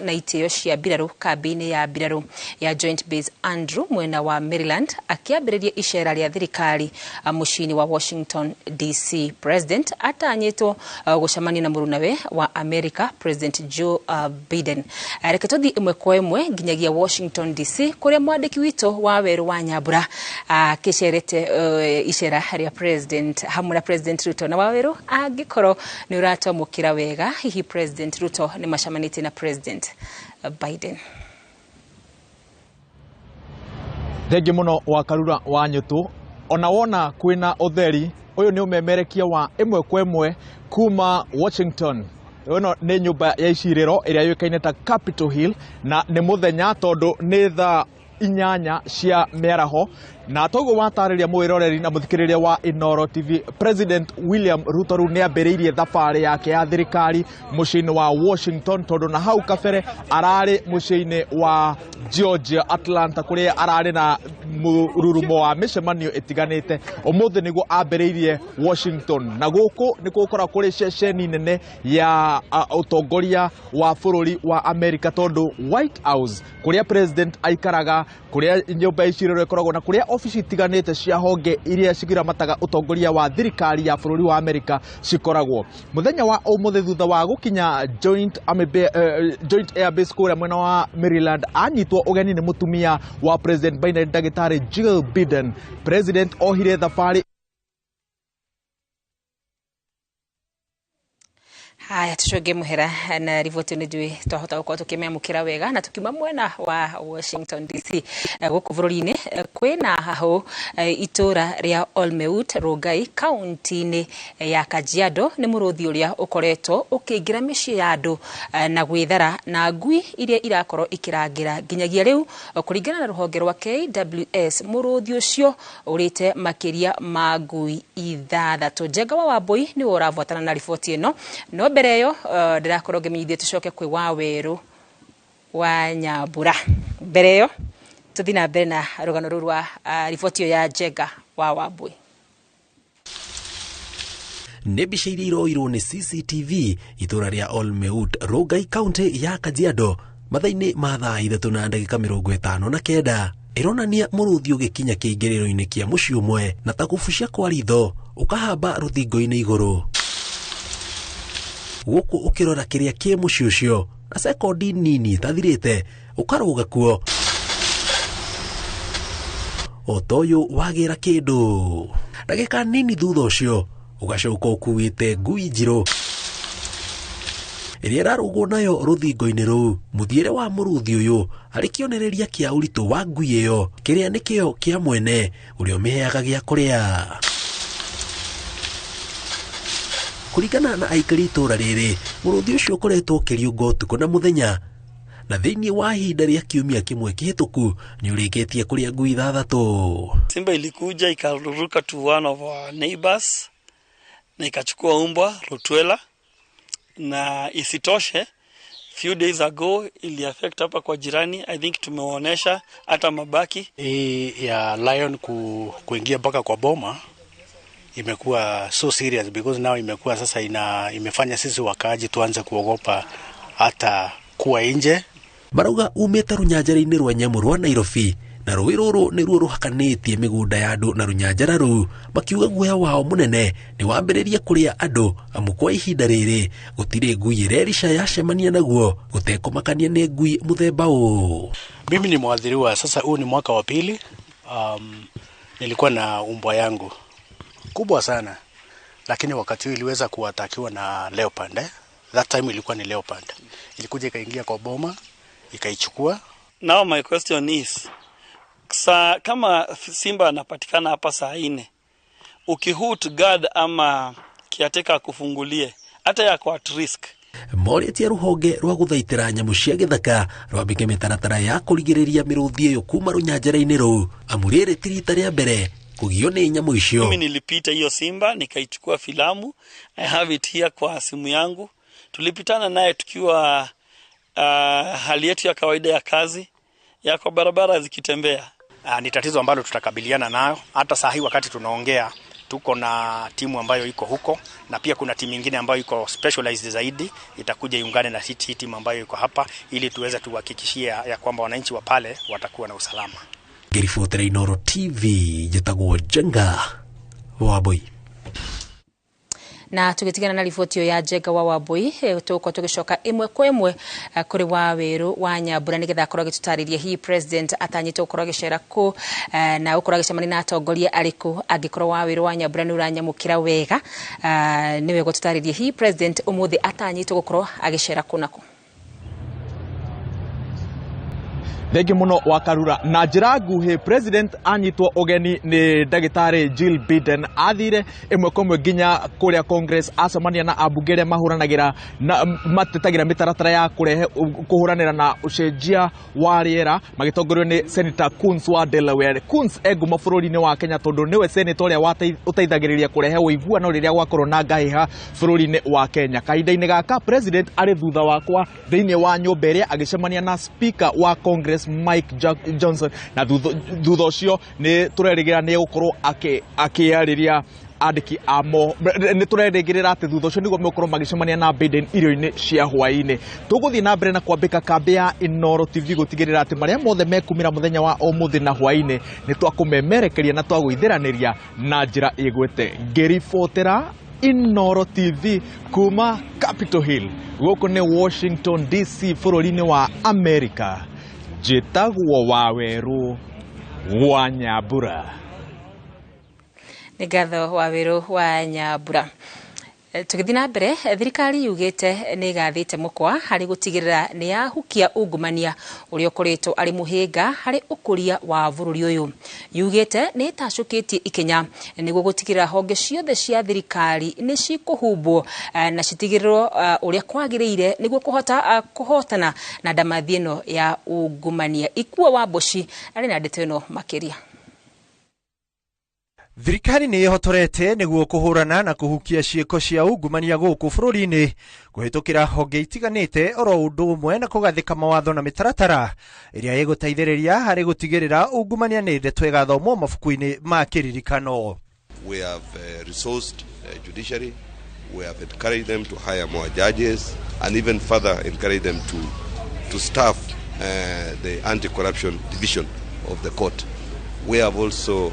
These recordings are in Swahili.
na itio cia mbiraru kambini ya mbiraru ya Joint Base Andrew mwena wa Maryland akiambĩrĩria icera rĩa thirikari mucini wa Washington DC. President atanyitwo gucemania na murunawe wa America President Joe Biden. Reke tuthi imwe kwa imwe nginyagia Washington DC kuria mwandiki wito wa Weru wa Nyambura akicerete icera rĩa President hamwe na President Ruto na Waweru angikoro ni uratomukira wega hihi President Ruto ni macamanĩtie na President Biden. Thengi muno wa Karura wa Nyutu ona wona kwina utheri uyu ni umemerekia wa imwe kwa imwe kuma Washington. Uno ni nyumba ya iciriro iria yukaine ta Capitol Hill na ni muthenya tondu ni thaa 8 cia miaraho na togo watariria mwiroreri na muthikiriria wa Inoro TV. President William Ruto ru ni ambiriirie thabari yake ya thirikari mucini wa Washington tondu na hau kabere arari mucini wa Georgia Atlanta kuria arari na mururumo wa micemanio itiganite. Umuthi niguo ambiriirie Washington na guku ni gukora kuri ceceni nene ya utongoria wa bururi wa America tondu White House kuria president aikaraga kuria nyumba iciriro ikoragwo na kuria ofisi itiganite cia honge iria cigiramataga utongoria wa thirikari ya bururi wa America cikoragwo. Muthenya wa umuthi thutha wa gukinya Joint Air Base kuria mwena wa Maryland anyitwo ugeni ni mutumia wa President Biden Dagitari Jill Biden. President ohire thabari haya tucoge muhera na rivoti ni jui twahota gukorwo tukimemukira wega na tukiuma mwena wa Washington DC guku bururi-ini kwina haho itura ria Olmeut Rongai kaunti-ini ya Kajiado ni muruthi uria ukoretwo ukiingira micii ya andu na gwithara na ngui iria irakorwo ikirangira nginyagia riu kuringana na ruhonge rwa KWS muruthi ucio urite makiria ma ngui 6. Njenga wa Wambui ni uravuatana na rivoti ino no mbere yo ndirakorwo ngemenyithie tucoke kwi Waweru wa Nyambura. Mbere yo tuthina mbere na rugano ruru rwa rivoti yo ya Njenga wa Wambui. Nebica iria iroirwo ni CCTV itura ria Olmeut Rongai kaunti ya Kajiado mathaini ma thaa 3:59 ironania muruthi ugikinya kiingiriro-ini kia mucii umwe na takufucia kwa ritho ukahamba ruthingo-ini iguru. Guku ukirora kiria ki mucii ucio na sekondi nini tathirite ukaruga kuo otoyo wagira kindu. Ndagika nini thutha ucio ugacoka ukuwite ngui njiru iria rarugwo nayo ruthingo-ini ruu. Muthiire wa muruthi uyu ari kionereria kia uritu wa ngui iyo kiria nikio kia mwene uria umiheaga gia kuria. Kuringana na aikari itura riri muruthi ucio ukoretwo ukiriunga utuku na muthenya na thiini wa ihinda ria kiumia kimwe kihituku ni urikitie kuria ngui 6. Simba ilikuja ikaruruka to one of our neighbors na ikachukua umbwa Rottweiler, na isitoshe few days ago ili affect hapa kwa jirani. I think tumeonesha hata mabaki ya lion kuingia mpaka kwa boma imekuwa so serious because now imekuwa sasa imefanya sisi wakaaji tuanze kuogopa hata kuwa nje. Marauga umete runyanjara-ini rwa Nyamu rwa Nairobi na rũĩ rũrũ nĩruo rũhakanitie mĩgũnda ya andũ na runyanjara rũu, makiuga guoya wao munene ni wambĩrĩria kũrĩa andũ amu kwa ihinda rĩrĩ gũtirĩ ngui ĩrerisha yacemania naguo gũtekũmakania nĩ ngui mũthemba ũũ. Mimi ni mwathiriwa sasa, huu ni mwaka wa pili. Nilikuwa na umbwa yangu kubwa sana, lakini wakati huu iliweza kuatakiwa na leopard. That time ilikuwa ni leopard. Ilikuja ikaingia kwa boma, ikaichukua. Now my question is, kama simba anapatikana hapa saa 4, ukihut guard ama kiateka kufungulie, hata yako at risk. Moretia ruhonge rwa guthaitira nyamu cia githaka rwambike mitaratara ya kurigiriria miruthi iyo kuma runyanjara-ini ruu amu riri ti rita ria mbere kugio ni nyamu icio. Mimi nilipita hiyo simba nikaichukua filamu, I have it here kwa simu yangu. Tulipitana naye tukiwa hali yetu ya kawaida ya kazi ya kwa barabara zikitembea. Ni tatizo ambalo tutakabiliana nayo hata saa hii wakati tunaongea. Tuko na timu ambayo iko huko, na pia kuna timu nyingine ambayo iko specialized zaidi itakuja iungane na hii timu ambayo iko hapa, ili tuweze tuhakikishia ya kwamba wananchi wa pale watakuwa na usalama. Ngiribotera Inooro TV njĩtagwo Njenga Wambui. Na tugitigana na riboti ya Njenga wa Wambui tuko tugicoka imwe kwa imwe kuri Waweru wa Nyambura nigetha akorwo agitutariria hi president atanyite ukorwo agicera ku na ukorwo agicemania na atongoria ariku angikorwo Waweru wa Nyambura ni uranyamukira wega niwe gututariria hi president umuthi atanyite gukorwo agicera kunako. Thengi muno wa Karura na njira nguhi president anyitwo ogeni ni ndagitari Jill Biden athire imwe komwe nginya kuria Congress acemania na ambunge mahuranagira na matetagira mitaratara ya kurehe kuhuranira na ucenjia wa riera magitongorio ni Senator Coons wa Delaware. Coons eguma bururi-ini wa Kenya tondu niwe senator uria uteithagiriria kurehe uiguano riria gwakorwo na ngahiha bururi-ini wa Kenya. Kahinda-ini gaka president ari thutha wakwa thiini wa nyumba iria agicemania na speaker wa Congress Mike Johnson na thutha ucio ni turerigira ni gukorwo akiariria andiki amo ni turerigirira ati thutha ucio nigo mekorwo magicemania na Biden irio-ini cia hwaini. Tuguthii na mbere na kwambika kambi ya Inooro TV gutigirira ati maria mothe mekumira muthenya wa umuthi na hwaini ni twakumemerekeria na twagwithiraniria na njira igwete. Ngiribotera Inooro TV kuma Capitol Hill guku ni Washington DC bururi-ini wa America. Njĩtagwo Waweru wa Nyambura. Nĩ ngatho Waweru wa Nyambura. Tugithii na mbere thirikari yugite nĩ igathĩte mũkwa harĩ gutigirira nĩ yahukia ungumania ũrĩa ũkoretwo arĩ mũhĩnga harĩ ũkũria wa bũrũri ũyũ. Yugite nĩ ĩtacũkĩtie ikinya nĩguo gutigirira honge ciothe cia thirikari nĩ cikũhumbwo na citigirĩrwo ũrĩa kwagĩrĩire nĩguo kũhotana na ndamathi ĩno ya ungumania. Ikuo wa Mboci arĩ na ndeto ĩno makĩria. Thirikari nĩ ĩhotorete nĩguo kuhurana na kuhukia ciĩko cia ungumania gũkũ bũrũri-inĩ kũhĩtũkĩra honge itiganĩte oro ũndũ ũmwe na kũgathĩka mawatho na mĩtaratara ĩrĩa ĩgũteithĩrĩria harĩ gũtigĩrĩra ungumania nĩ ndeto ĩgathomwo mabuku-inĩ ma kĩririkano. We have resourced judiciary, we have encouraged them to hire more judges and even further encourage them to staff the anti-corruption division of the court. We have also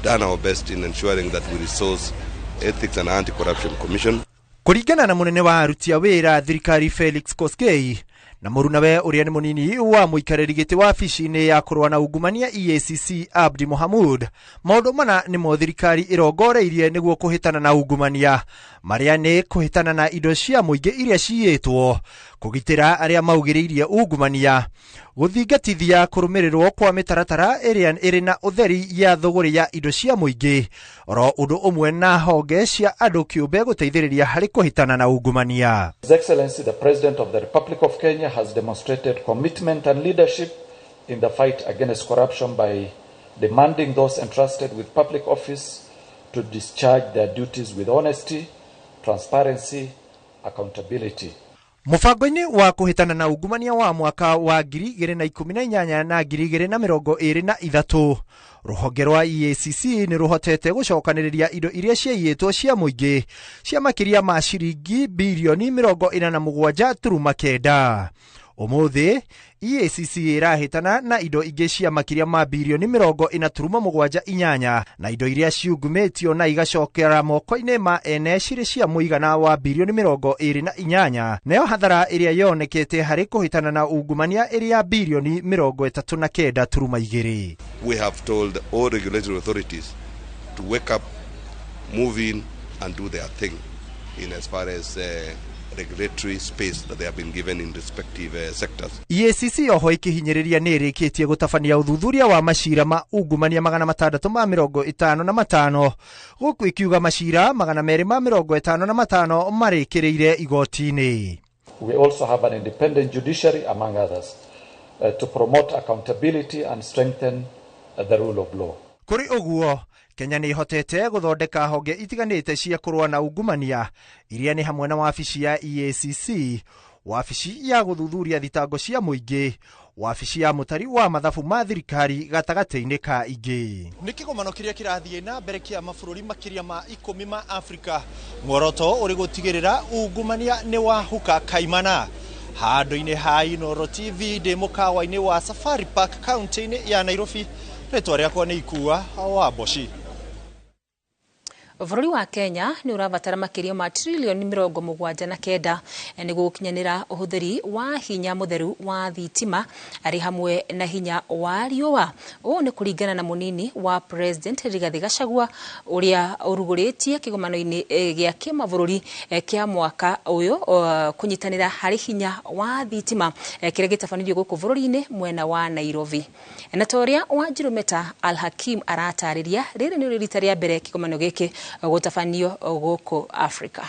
done our best in ensuring that we resource Ethics and Anti-Corruption Commission. Kũringana na munene wa aruti a wĩra thirikari Felix Koskei na mũrunawe ũrĩa nĩ mũnini wa mũikarĩri gĩtĩ wa wabici-inĩ ya kũrũa na ungumania EACC Abdi Mohamud, maũndũ mana nĩmo thirikari ĩrongoreirie nĩguo kũhĩtana na ungumania, marĩa nĩ kũhĩtana na indo cia mũingĩ iria ciyĩtwo, kũgitĩra arĩa maugĩrĩirie ungumania, gũthingatithia kũrũmĩrĩrwo kwa mĩtaratara ĩrĩa ĩrĩ na ũtheri ya thũgũrĩ ya indo cia mũingĩ, oro ũndũ ũmwe na honge cia andũ kĩũmbe gũteithĩrĩria harĩ kũhĩtana na ungumania. His Excellency the President of the Republic of Kenya has demonstrated commitment and leadership in the fight against corruption by demanding those entrusted with public office to discharge their duties with honesty, transparency, accountability. Mũbango-inĩ wa kũhĩtana na ungumania wa mwaka wa 2018 na 2023, rũhonge rwa EACC nĩ rũhotete gũcokanĩrĩria indo iria ciaiyĩtwo cia mũingĩ cia makĩria ma ciringi bilioni 47.9. Ũmũthĩ EACC ĩrahĩtana na indo ingĩ cia makĩria ma bilioni 40.78 na indo iria ciungumĩtio na igacokera moko-inĩ ma ene cirĩ cia mũigana wa bilioni 28, nayo hathara ĩrĩa yonekete harĩ kũhĩtana na ungumania ĩrĩ ya bilioni 39.2. We have told all regulatory authorities to wake up, move in and do their thing in as far as regulatory space that they have been given in respective sectors. EACC oho ikihinyĩrĩria nĩ ĩrĩkĩtie gũtabania ũthuthuria wa macira ma ungumania 655 gũkũ ikiuga macira 255 marĩkĩrĩire igoti-inĩ. We also have an independent judiciary among others to promote accountability and strengthen the rule of law. Kũrĩ ũguo Kenya nĩ ihotete gũthondeka honge itiganĩte cia kũrũa na ungumania iria nĩ hamwe na wabici ya EACC, wabici ya guthuthuria thitango cia muingi, wabici ya mutari wa mathabu ma thirikari gatagati-ini ka ingi. Ni kigomano kiria kirathie na mbere kia mabururi makiria ma 10 ma Afrika, mworoto uri gutigirira ungumania ni wahuka kaimana. Handu-ini ha Inooro TV ndi mukawa-ini wa Safari Park county-ini ya Nairobi, ritwa riakwa ni Ikua wa Boshi. Bũrũri wa Kenya nĩ ũrabatara makĩria ma trilioni 79 nĩguo gũkinyanĩra ũhũthĩri wa hinya mũtheru wa thitima arĩ hamwe na hinya wa riũa. Ũũ nĩ kũringana na mũnini wa President Rigathi Gachagua ũrĩa ũrugũrĩtie kĩgomano-inĩ gĩa kĩmabũrũri kĩa mwaka ũyũ kũnyitanĩra harĩ hinya wa thitima kĩrĩa gĩtabanirio gũkũ bũrũri-inĩ mwena wa Nairobi. Na ta ũrĩa Wanjiru Meta Al-Hakim aratarĩria, rĩrĩ nĩ rita rĩa mbere kĩgomano gĩkĩ gũtabanio gũkũ Afrika.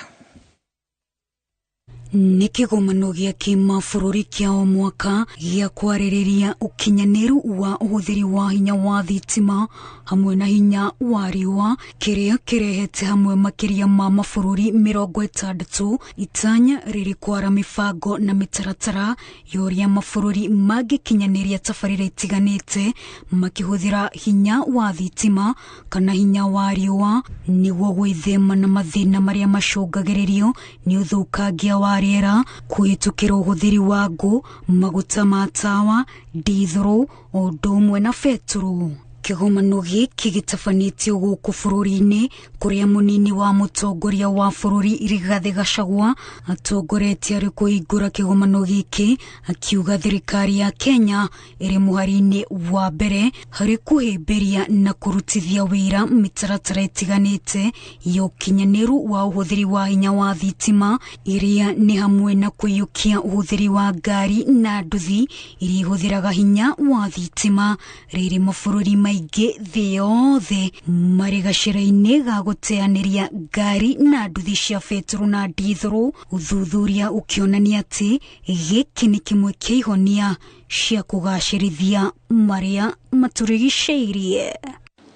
Nĩ kĩgomano gĩa kĩmabũrũri kĩa o mwaka gĩa kwarĩrĩria ũkinyanĩru wa ũhũthĩri wa hinya wa thitima hamwe na hinya wa riũa, kĩrĩa kĩrehete hamwe makĩria ma mabũrũri 60 itanya rĩrĩ kwara mĩbango na mĩtaratara ya ũrĩa mabũrũri mangĩkinyanĩria tabarĩra itiganĩte makĩhũthĩra hinya wa thitima kana hinya wa riũa nĩguo gwĩthema na mathĩna marĩa macũngagĩrĩrio nĩ ũthũkangia wa rĩera kũhĩtũkĩra ũhũthĩri wa ngũ, maguta ma tawa, ndithũrũ o ũndũ ũmwe na betũrũ. Kĩgomano gĩkĩ gĩtabanĩtio gũkũ bũrũri-inĩ kũrĩa mũnini wa mũtongoria wa bũrũri Rigathi Gachagua atongoretie arĩ kũhingũra kĩgomano gĩkĩ, akiuga thirikari ya Kenya ĩrĩ mũhari-inĩ wa mbere harĩ kũhĩmbĩria na kũrutithia wĩra mĩtaratara ĩtiganĩte ya ũkinyanĩru wa ũhũthĩri wa hinya wa thitima, iria nĩ hamwe na kũiyũkia ũhũthĩri wa ngari na nduthi iria ihũthĩraga hinya wa thitima. Rĩrĩ mabũrũri maingĩ thĩ yothe marĩ gacĩra-inĩ ga gũteanĩria ngari na nduthi cia betũrũ na ndithũrũ, ũthuthuria ũkĩonania atĩ gĩkĩ nĩ kĩmwe kĩa ihonia cia kũgacĩrithia marĩa matũrigicĩirie.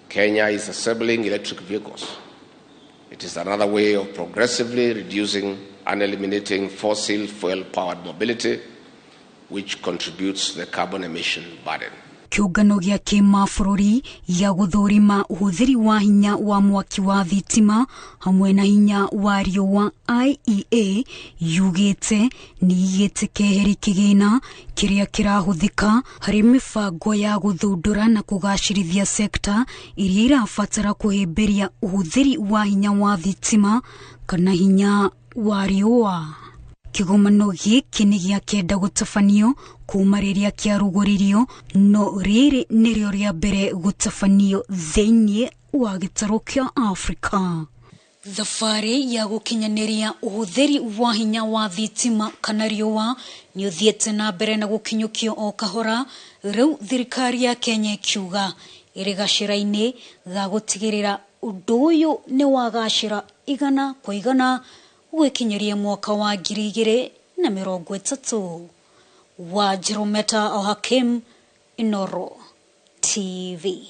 Kenya is assembling electric vehicles. It is another way of progressively reducing and eliminating fossil fuel-powered mobility, which contributes to the carbon emission burden. Kĩũngano gĩa kĩmabũrũri gĩa gũthũrima ũhũthĩri wa hinya wa mwaki wa thitima hamwe na hinya wa riũa IEA yugĩte nĩ igĩte keheri kĩgĩna kĩrĩa kĩrahũthĩka harĩ mĩbango ya gũthundũra na kũgacĩrithia sekta iria irabatara kũhĩmbĩria ũhũthĩri wa hinya wa thitima kana hinya wa riũa. Kĩgomano gĩkĩ nĩ gĩa kenda gũtabanio kuma rĩrĩa kĩarugũririo, no rĩrĩ nĩrĩo rĩa mbere gũtabanio thĩinĩ wa gĩtarũ kĩa Afrika. Thabarĩ ya gũkinyanĩria ũhũthĩri wa hinya wa thitima kana riũa nĩ ũthiĩte na mbere na gũkinyũkio o kahora, rĩu thirikari ya Kenya ikiuga ĩrĩ gacĩra-inĩ ga gũtigĩrĩra ũndũ ũyũ nĩ wagacĩra igana kwa igana gũkinyĩria mwaka wa 2030. Wanjiru Meta Al-Hakim, Inooro TV.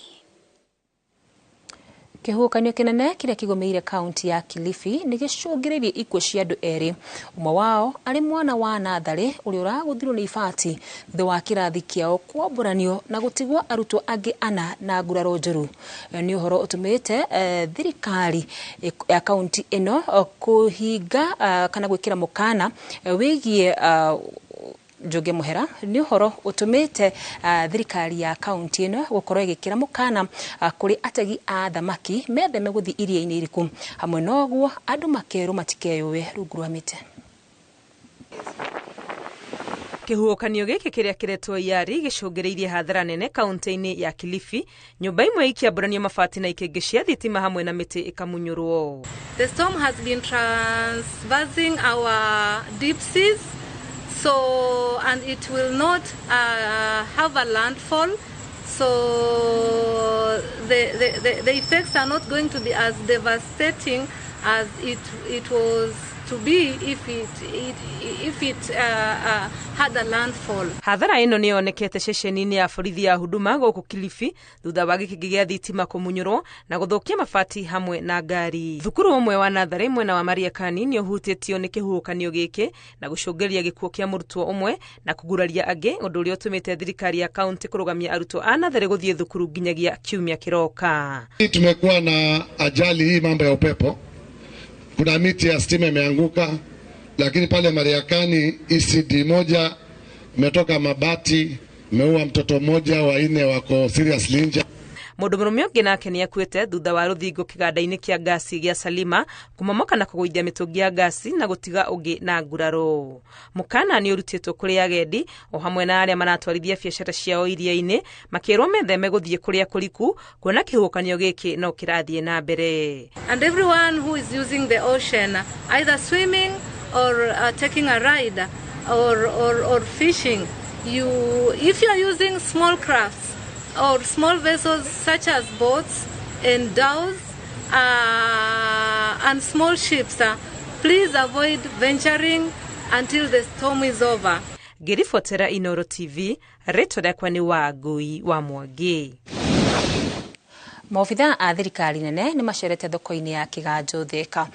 Kĩhuhũkanio kĩnene kĩrĩa kĩgũmĩire kaunti ya Kilifi nĩ gĩcũngĩrĩirie ikuũ cia andũ erĩ, ũmwe wao arĩ mwana wa natharĩ ũrĩa ũragũthirwo nĩ ibati thutha wa kĩrathi kĩao kwambũranio na gũtigwo arutwo angĩ ana na nguraro njũru. Nĩ ũhoro ũtũmĩte thirikari ya kaunti ĩno kũhinga kana gwĩkĩra mũkana wĩgiĩ Njoge Muhera. Nĩ ũhoro ũtũmĩte thirikari ya kaunti ĩno gũkorwo ĩgĩkĩra mũkana kũrĩ ategi a thamaki metheme gũthiĩ iria-inĩ iriku. Hamwe na ũguo andũ makerwo matikeyũe rungu rwa mĩtĩ. Kĩhuhũkanio gĩkĩ kĩrĩa kĩretwo Yari gĩcũngĩrĩirie hathara nene kaunti-inĩ ya Kilifi, nyũmba imwe ikĩambũranio mabati na ikĩngĩ cia thitima hamwe na mĩtĩ ĩkamunyũrwo. The storm has been transversing our deep seas, so and it will not have a landfall, so the effects are not going to be as devastating as it was to be if it had a landfall. Hathara ino ni onekete ceceni-ini ya borithi ya Huduma guku Kilifi thutha wa gikigi gia thitima kumunyurwo na guthukia mabati hamwe na ngari. Thukuru umwe wa Nathari mwena wa Mariakani ni uhutitio ni kihuhukanio giki na gucungeria gikuo kia murutwo umwe na kuguraria angi, undu uria utumite thirikari ya kaunti kurugamia arutwo a Nathari guthie thukuru nginyagia kiumia kiroka. Tumekuwa na ajali hii mambo ya upepo. Kuna miti ya stima imeanguka, lakini pale Mariakani ECD moja imetoka mabati, imeua mtoto mmoja, wa 4 wako seriously injured. Mundu murume ungi nake ni akuite thutha wa ruthingo kiganda-ini kia gasi gia Salima kumomoka na kuguithia mitungi ya gasi na gutiga ungi na nguraro. Mukana ni urutitwo kuri agendi o hamwe na aria maratwarithia biacara ciao iria-ini makirwo metheme guthie kuria kuriku kuona kihukanio giki no kirathie na mbere. And everyone who is using the ocean, either swimming or taking a ride or fishing, if you are using small crafts or small vessels such as boats and dhows and small ships, please avoid venturing until the storm is over. Ngiribotera Inooro TV, rĩtwa rĩakwa nĩ Wangui wa Mwangi. Maofitha a thirikari nene ni macerete thoko-ini ya Kiganjo Thika.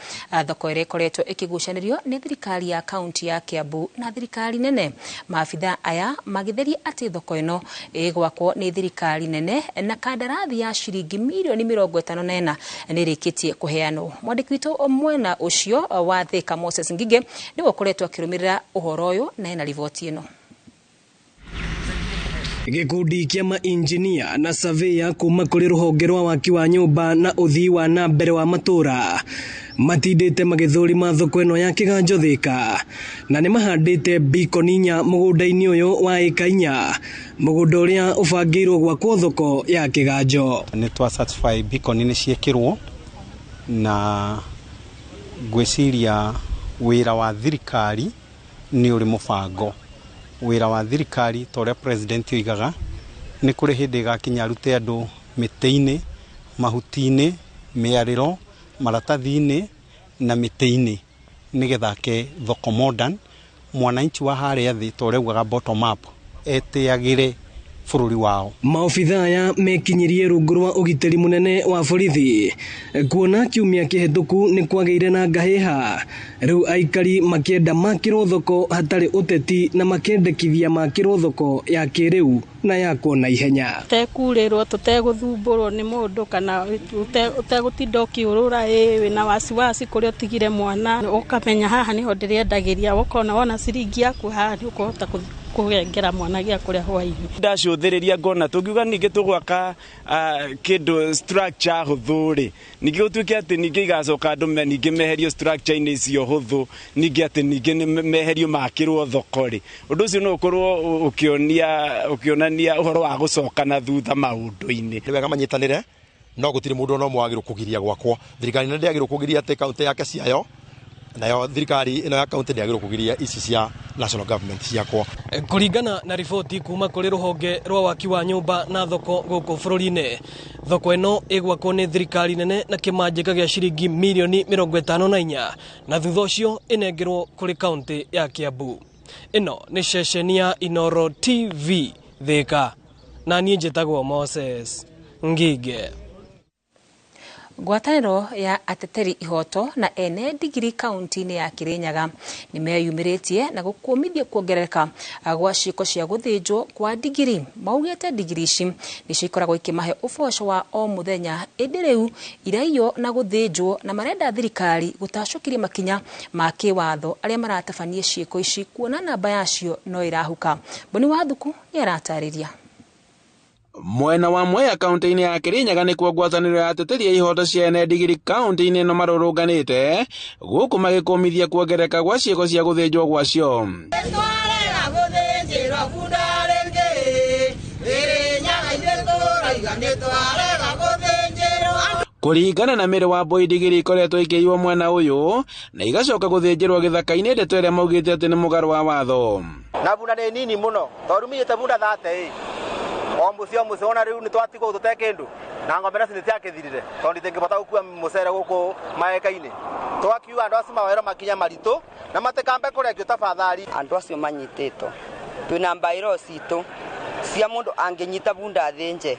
Thoko ĩrĩa ĩkoretwo ĩkĩgucanĩrio nĩ thirikari ya kaunti ya Kiambu na thirikari nene. Maafitha aya magĩtheria atĩ thoko ĩno ĩgwakwo nĩ thirikari nene na kandarathi ya ciringi mirioni 54 nĩ ĩrĩkĩtie kũheanwo. Mwandĩki witũ mwena ũcio wa Thika Moses Ngige nĩwe ũkoretwo akĩrũmĩrĩra ũhoro ũyũ na ena riboti ĩno. Gikundi kia mainjinia na surveyor kuma kuri ruhonge rwa waki wa nyumba na uthii wa na mbere wa matura matindite magithurima thoko ino ya Kiganjo Thika na ni mahandite bikoninya mugunda-ini uyu wa ikainya mugunda uria ubangirwo gwakwo thoko ya Kiganjo. Ni twa certify bikoni ni ciekirwo na gwiciria wira wa thirikari ni uri mubango. Wira wa thirikari tore president oigaga ni kuri hindi gakinya arute andu miti-ini, mahuti-ini, miariro, maratathi-ini na miti-ini nigetha ke thoko modern mwananchi wa haria thi tore ugaga bottom up etiagire bururi wao. Maofitha aya mekinyirie rungu rwa ugiteri munene wa borithi kuona kiumia kihituku ni kwageire na ngahiha riu aikari makienda makirwo thoko hatari uteti na makendekithia makirwo thoko ya kiriu na ya kuona ihenya. Tekurirwo tuteguthumbũrwo ni mundu kana utegutinda ukiurura wina wasiwasi kuria utigire mwana ukamenya haha niho ndiriendagiria ukona wona ciringi yaku haha ni ukuhota kugengera mwana gya kuria hwaini. Ndacuthiriria ngona tungiuga ningi tugwaka kindu structure huthuri ningi gutuike ati ningi igacoka andu ningi meherio structure-ini icio huthu ningi ati ningi meherio makirwo thoko-ri undu ucio no ukorwo ukionania uhoro wa gucoka na thutha maundu-ini. Ni wega manyitanire no gutiri mundu no mwagirwo kugiria gwakwo. Thirikari nende yagirwo kugiria ate kaunti yake ciayo nayo thirikari ino ya kaunti ni yagirwo kugiria ici cia national government ciakwo. Kuringana na riboti kuma kuri ruhonge rwa waki wa nyumba na thoko guku bururi-ini, thoko ino igwakwo ni thirikari nene na kimanjika gia ciringi mirioni 54 na thutha ucio inengerwo kuri kaunti ya Kiambu. Ino ni ceceni ya Inooro TV Thika na niĩ njĩtagwo Moses Ngige. Ngwatanĩro ya ateteri ihoto na ene digiri kaunti-ini ya Kirinyaga ni meyumĩrĩtie na gũkũmithia kuongerereka gwa ciĩko cia gũthĩnjwo kwa digiri. Maugĩte digiri ici nĩcio ikoragwo ikĩmahe ũboco wa o mũthenya, ĩndĩ rĩu iraiywo na gũthĩnjwo na marenda thirikari gũtacũkirie makinya ma kĩwatho arĩa maratabania ciĩko ici kuona namba yacio no irahuka. Boni Wathuku nĩ aratarĩria. Mwena wa Mwea kaunti-ini ya Kirinyaga ni kuo ngwatanĩro ya ateteri ya ihoto cia ene digiri kaunti-ini ĩno marũrũnganĩte gũkũ magĩkũmithia kuongerereka gwa ciĩko cia gũthĩnjwo gwacio. Kũringana na Mĩrĩ wa Mbũi, digiri ikoretwo ikĩiywo mwena ũyũ na igacoka gũthĩnjĩrwo gĩthaka-inĩ, ndeto ĩrĩa maugĩte atĩ nĩ mũgarũ wa watho. Na bunda nĩ nini mũno tondũ miyĩte bunda 30 o mucio ona riu ni twatigwo tutekindu na ngombe nacio nitiakithirire tondu itingibota gukua mucere guku maeka-ini twakiuga andu acio mawero makinya maritu na matekambe kuregio tafadhali andu acio manyititwo twina mbairo citu cia mundu angenyita bunda thinje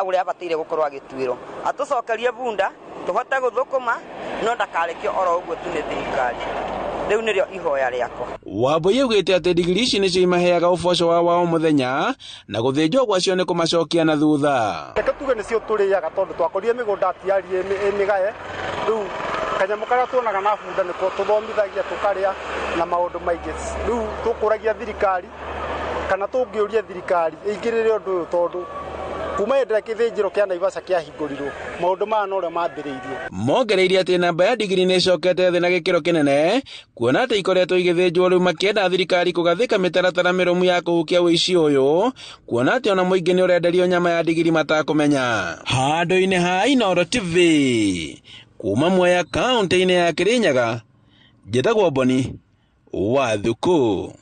uria abatire gukorwo agitwiro atucokerie bunda tuhote guthukuma no ndakarekio oro uguo tu ni thirikari riu nirio ihoya riako. Wambui augite ati ndigiri ici nicio imaheaga uboco wa muthenya na guthinjwo gwacio ni kumacokia na thutha. Reke tuge nicio turiaga tondu twakorire migunda atiari emigae riu kanyamu karia tuonaga na bunda niko tuthomithagia tukaria na maundu maingi riu tukuragia thirikari kana tungiuria thirikari ingirire undu uyu tondu kuma endera kithinjiro kia Naivasha kia hingurirwo maundu ma no ria mambiriirie mongereirie ati namba ya ndigiri ni cokete thi na gikiro kinene kuona ati ikoretwo igithinjwo riu makienda thirikari kugathika mitaratara mirumu ya kuhukia wici uyu kuona ati ona muingi ni urenderio nyama ya ndigiri matakumenya. Handu-ini ha Inooro TV kuma Mwea kaunti-ini ya Kirinyaga njitagwo Boni Wathuku.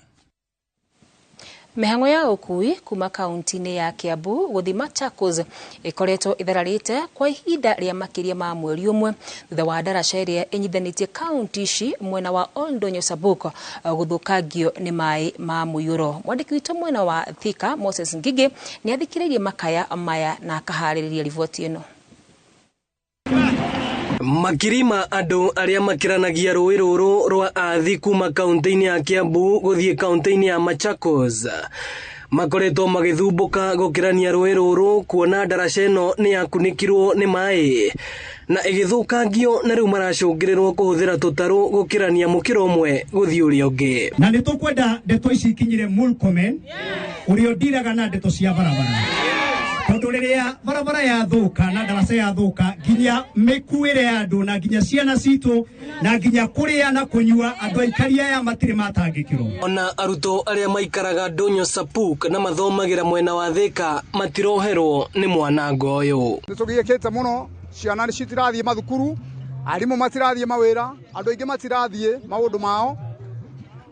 Mihango ya ukui kuma kaunti-ini ya Kiambu guthi Machakos ikoretwo ithararite kwa ihinda ria makiria ma mweri umwe thutha wa ndaraca iria inyithanitie kaunti ici mwena wa Oldonyo Sabuko guthukangio ni mai ma muyuro. Mwandiki witu mwena wa Thika Moses Ngige ni athikiririe makaya maya na akahaririria riboti ino. Makirima andu aria makiranagia rũĩ rũrũ rwa athi kuma kaunti-ini ya Kiambu guthie kaunti-ini ya Machakos makoretwo magithumbuka gukirania rũĩ rũrũ kuona ndaraca ĩno ni yakunikirwo ni mai na igithukangio na riu maracungĩrĩrwo kuhuthira tutaru gukirania mukiro umwe guthii uria ungi. Na nĩ tũkwenda ndeto ici ikinyire Murkomen uria ndiraga na ndeto cia barabara tondu riria barabara ya thuka na ndaraca ya thuka nginya mikuire andu na nginya ciana citu na nginya kuria na kunyua andu aikaria ya matire matangikirwo. Ona aruto aria maikaraga Donyo Sapuk na mathomagira mwena wa Thika matiroherwo ni mwanango uyu. Nitugiyekete muno ciana ni citirathie mathukuru arimu matirathie mawira andu aingi matirathie maundu mao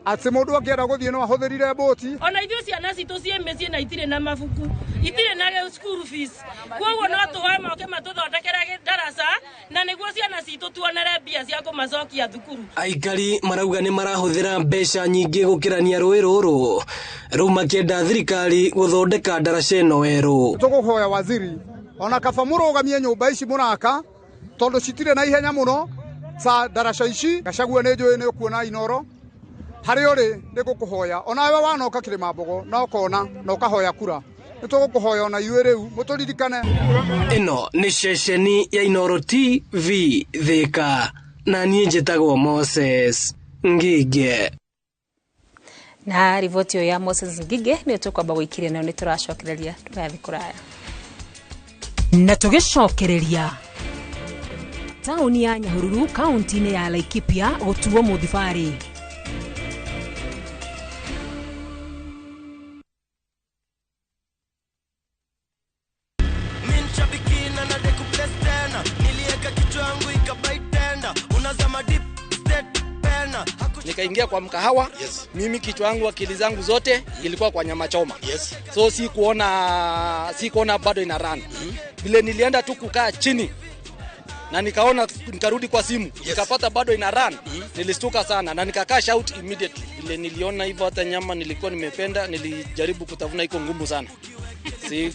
ati mundu akienda guthie no ahuthirire boti ona ithuĩ ciana citũ ciĩ mĩciĩ na itirĩ na mabuku itirĩ na school fees koguo no tũhoe moke matũthondekere ndaraca na nĩguo ciana citũ tuonere mbia cia kũmacokia thukuru. Aikari marauga ni marahuthira mbeca nyingĩ gukirania rũĩ rũrũ rĩu makĩenda thirikari guthondeka ndaraca ĩno werũ. Tũgũhoya waziri ona kaba mũrũgamie nyũmba ici mũraka tondu citirĩ na ihenya mũno sa ndaraca ici Gachagua nĩ njũĩ nĩ kuona Inooro hari uri ndigukuhoya ona we wanoka Kirima Mbogo na ukona na ukahoya kura nitugukuhoya ona iwe riu muturirikane. Ino ni ceceni ya Inooro TV Thika na niĩ njĩtagwo Moses Ngige. Na riboti ya Moses Ngige ni tukwamba gwikiria nayo ni turacokereria turathi kuraya na tugicokereria tauni ya Nyahururu kaunti-ini ya Laikipia gutuo muthibari. Nikaingia kwa mkahawa, mimi kichwa yangu akili zangu zote ilikuwa kwa nyama choma. So si kuona bado ina run. Vile nilienda tu kukaa chini na nikarudi kwa simu, nikapata bado ina run. Nilistuka sana na nikakaa shout immediately. Vile niliona hivyo hata nyama nilikuwa nimependa, nilijaribu kutafuna iko ngumu sana.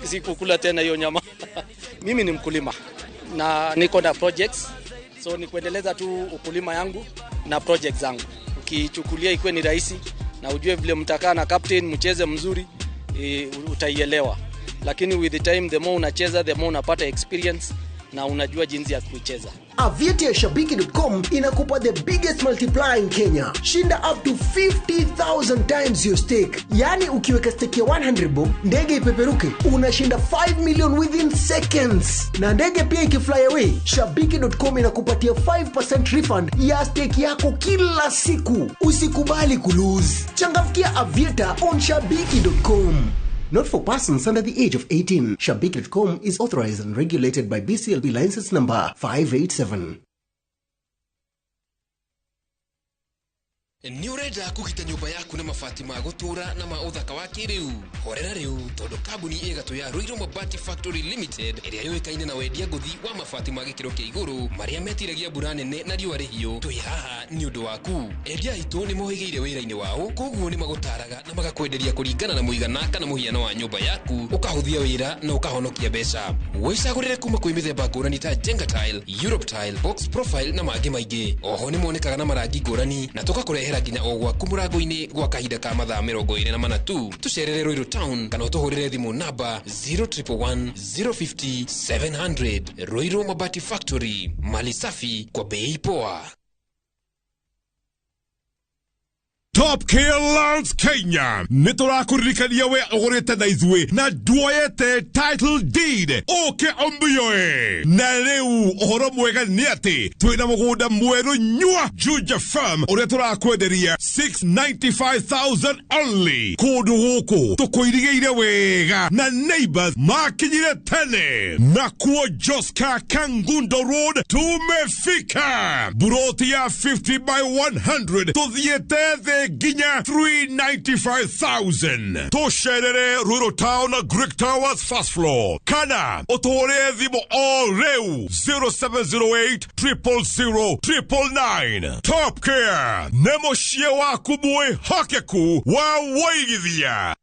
Si kukula tena hiyo nyama. Mimi ni mkulima na niko na projects. So ni kuendeleza tu ukulima yangu na projects zangu. Ukichukulia ikuwe ni rahisi na ujue vile mtakaa na captain mcheze mzuri utaielewa. Lakini with the time the more unacheza the more unapata experience na unajua jinsi ya kucheza. Aviator ya Shabiki.com inakupa the biggest multiplier in Kenya. Shinda up to 50,000 times your stake. Yani ukiweka stake ya 100 bob, ndege ipeperuke, unashinda 5 million within seconds. Na ndege pia ikifly away, Shabiki.com inakupatia 5% refund ya stake yako kila siku. Usikubali kulose. Changamkia Aviator on Shabiki.com. Not for persons under the age of 18. Shabiki.com is authorized and regulated by BCLB license number 587. Ni urenda kugita nyumba yaku na mabati ma gutura na ma uthaka wa kiriu. Horera riu tondu kambuni igatu ya Ruiru Mabati Factory Limited iria yoikaine na wendia nguthi wa mabati ma gikiro kia iguru maria metiragia mbura nene na riua rihiu. Twi haha ni undu waku. Endia itu ni mohigeire wira-ini wao, koguo ni magutaraga na magakwenderia kuringana na muigana kana muhiano wa nyumba yaku, ukahuthia wira na ukahonokia mbeca. Wicagurire kuma kwi mithemba ngurani ta Jenga Tile, Europe Tile, Box Profile na mangi maingi. Oho ni monekaga na marangi ngurani na tugakurehera nginya ogwa kumurango-ini gwa kahinda ka mathaa 24 tu. Tucerere Ruiru Town kana utuhurire thimu namba 0111 050 700. Ruiru Mabati Factory, mali safi kwa bei poa. Top Care Lands Kenya niturakuririkania we ogorete na izwe na duoyete title deed oke ombioe na riu ohoro mwega ni ati twina mugunda mweru nyua Juja Farm uria turakwenderia 695,000 only. Kundu guku tukuirigeire wega na neighbors makinyire tene na kuo Joska Kangundo Road tumefika. Buroti ya 50 by 100 tuthiete ginya 395,000. Tosherere Ruiru Town na Greek Towers first floor. Kana otore thimu all reu 0708 000 999. Top Care nemoshie waku mwe hakeku wa waigithia.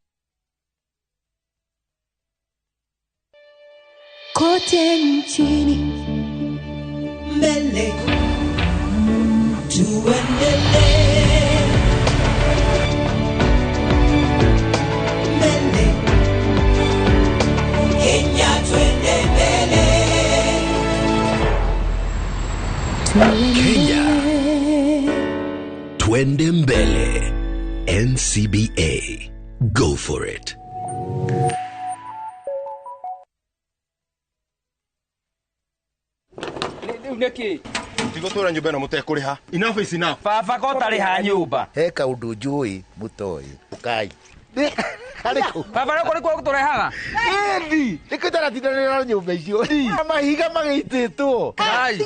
Kote nchini mbele tuendelee. Kenya twende mbele. NCBA, go for it. Neki tigotora nyumba na mutekuriha. Enough is enough. Baba gotariha nyumba. Heka undu njui mutoi ukai. Baba roko riko guturehaga. Endi, ikutara tinarira nyumba icio. Mahiga magititwo. Buy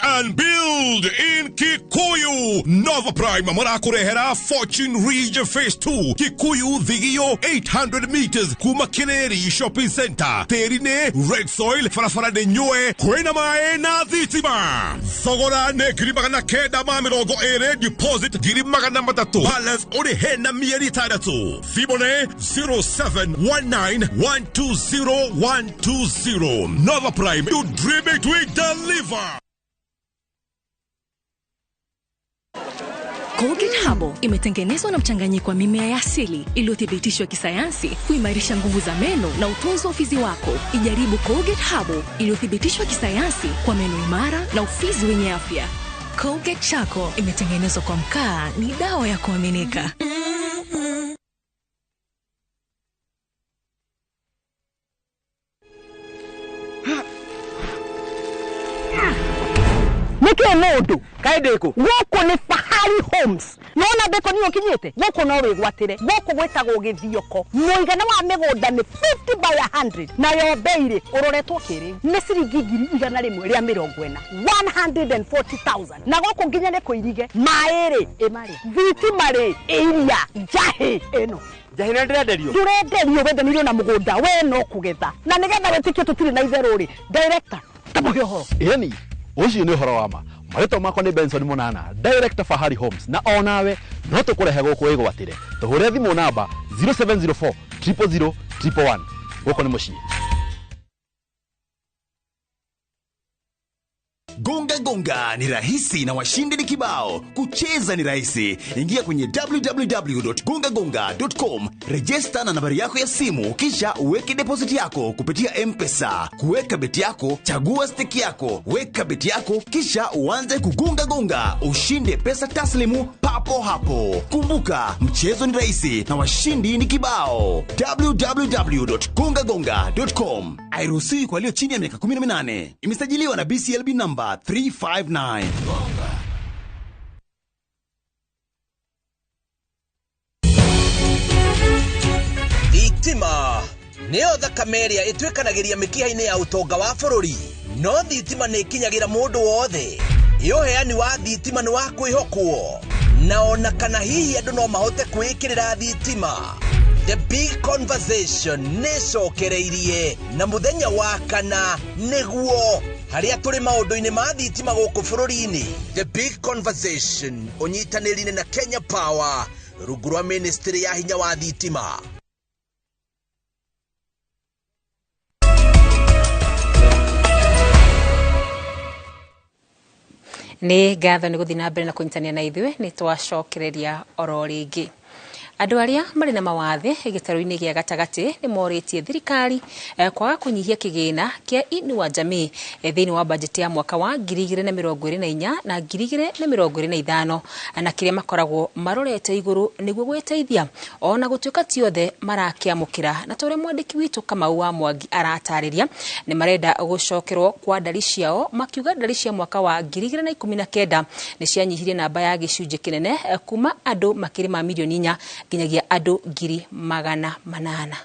and build in Kikuyu. Nova Prime marakurehera Fortune Region Phase 2. Kikuyu Thigio 800 meters kuma Kineri Shopping Center. Terine Red Soil farafara de nyoe kwena mae na thitima. Sogora ne giribagana keda ma mirongo ere deposit giribagana matatu. Balance ore hena mieri tadatu. Fibone 0719120120. Nova Prime, you dream it, we deliver. Colgate Herbal imetengenezwa na mchanganyiko wa mimea ya asili iliyothibitishwa kisayansi kuimarisha nguvu za meno na utunzo wa ufizi wako. Ijaribu Colgate Herbal iliyothibitishwa kisayansi kwa meno imara na ufizi wenye afya. Colgate Charcoal imetengenezwa kwa mkaa, ni dawa ya kuaminika. Niki mundu kaideko goko ni Fahari Homes. Nona beko niyo kinyete goko no wigwatire goko gwetagwo githioko. Muigana wa migunda ni 50 by 100 na yo beire uroretwo kiri ni ciringi 140 140,000 na goko nginya ne kuirige maere emari viti mare iria jahe eno jahina ndirenderio wendanirwo na mugunda we no kugetha na nigetha wetikio tutiri na itheruri director tamuhyo yani ucio ni horo wama marito makwa ni Benson Munana director Fahari Homes na onawe no tukurehe guku igwatire tuhure thimu namba 0704 000 111 guko ni mucii. Gonga gonga ni rahisi na washindi ni kibao. Kucheza ni rahisi. Ingia kwenye www.gongagonga.com, register na nambari yako ya simu, kisha uweke deposit yako kupitia M-Pesa. Kuweka beti yako, chagua stake yako, weka beti yako, kisha uanze kugonga gonga, ushinde pesa taslimu papo hapo. Kumbuka, mchezo ni rahisi na washindi ni kibao. www.gongagonga.com. Hairuhusiwi kwa walio chini ya miaka 18. Imesajiliwa na BCLB number 359. Thitima neo thakameria itwekanagiria mikiha-ini ya utonga wa bururi, no thitima ni kinyagira mundu wothe. Yoheani wa thitima ni wa kwihokwo. Na ona kana hihi andu no mahote kwikirira thitima. The Big Conversation nicokereirie na muthenya wa kana niguo haria turi maundu-ini ma thitima guku bururi-ini. The Big Conversation unyitaniri na Kenya Power rungu rwa Ministry ya hinya wa thitima. Ni ngatho ni guthina mbere na kunyitania na ithuĩ ni twacokereria oro ringi. Andũ arĩa marĩ na mawathe gĩtarũ-inĩ gĩa gatagatĩ nĩ morĩtie thirikari kwaga kũnyihia kĩgĩna kĩa Inua Jamii thĩinĩ wa bajeti ya mwaka wa 2024 na 2025 na kĩrĩa makoragwo marorete igũrũ nĩguo gwĩteithia ona gũtuĩka ti othe marakĩamũkĩra. Na tũrĩa mwandĩki witũ Kamau wa Mwangi aratarĩria nĩ marenda gũcokerwo kwa ndari ciao, makiuga ndari cia mwaka wa 2019 nĩ cianyihirie namba ya gĩcunjĩ kĩnene kuma andũ makĩrĩ ma milioni 4 nginyagia andũ 800,000.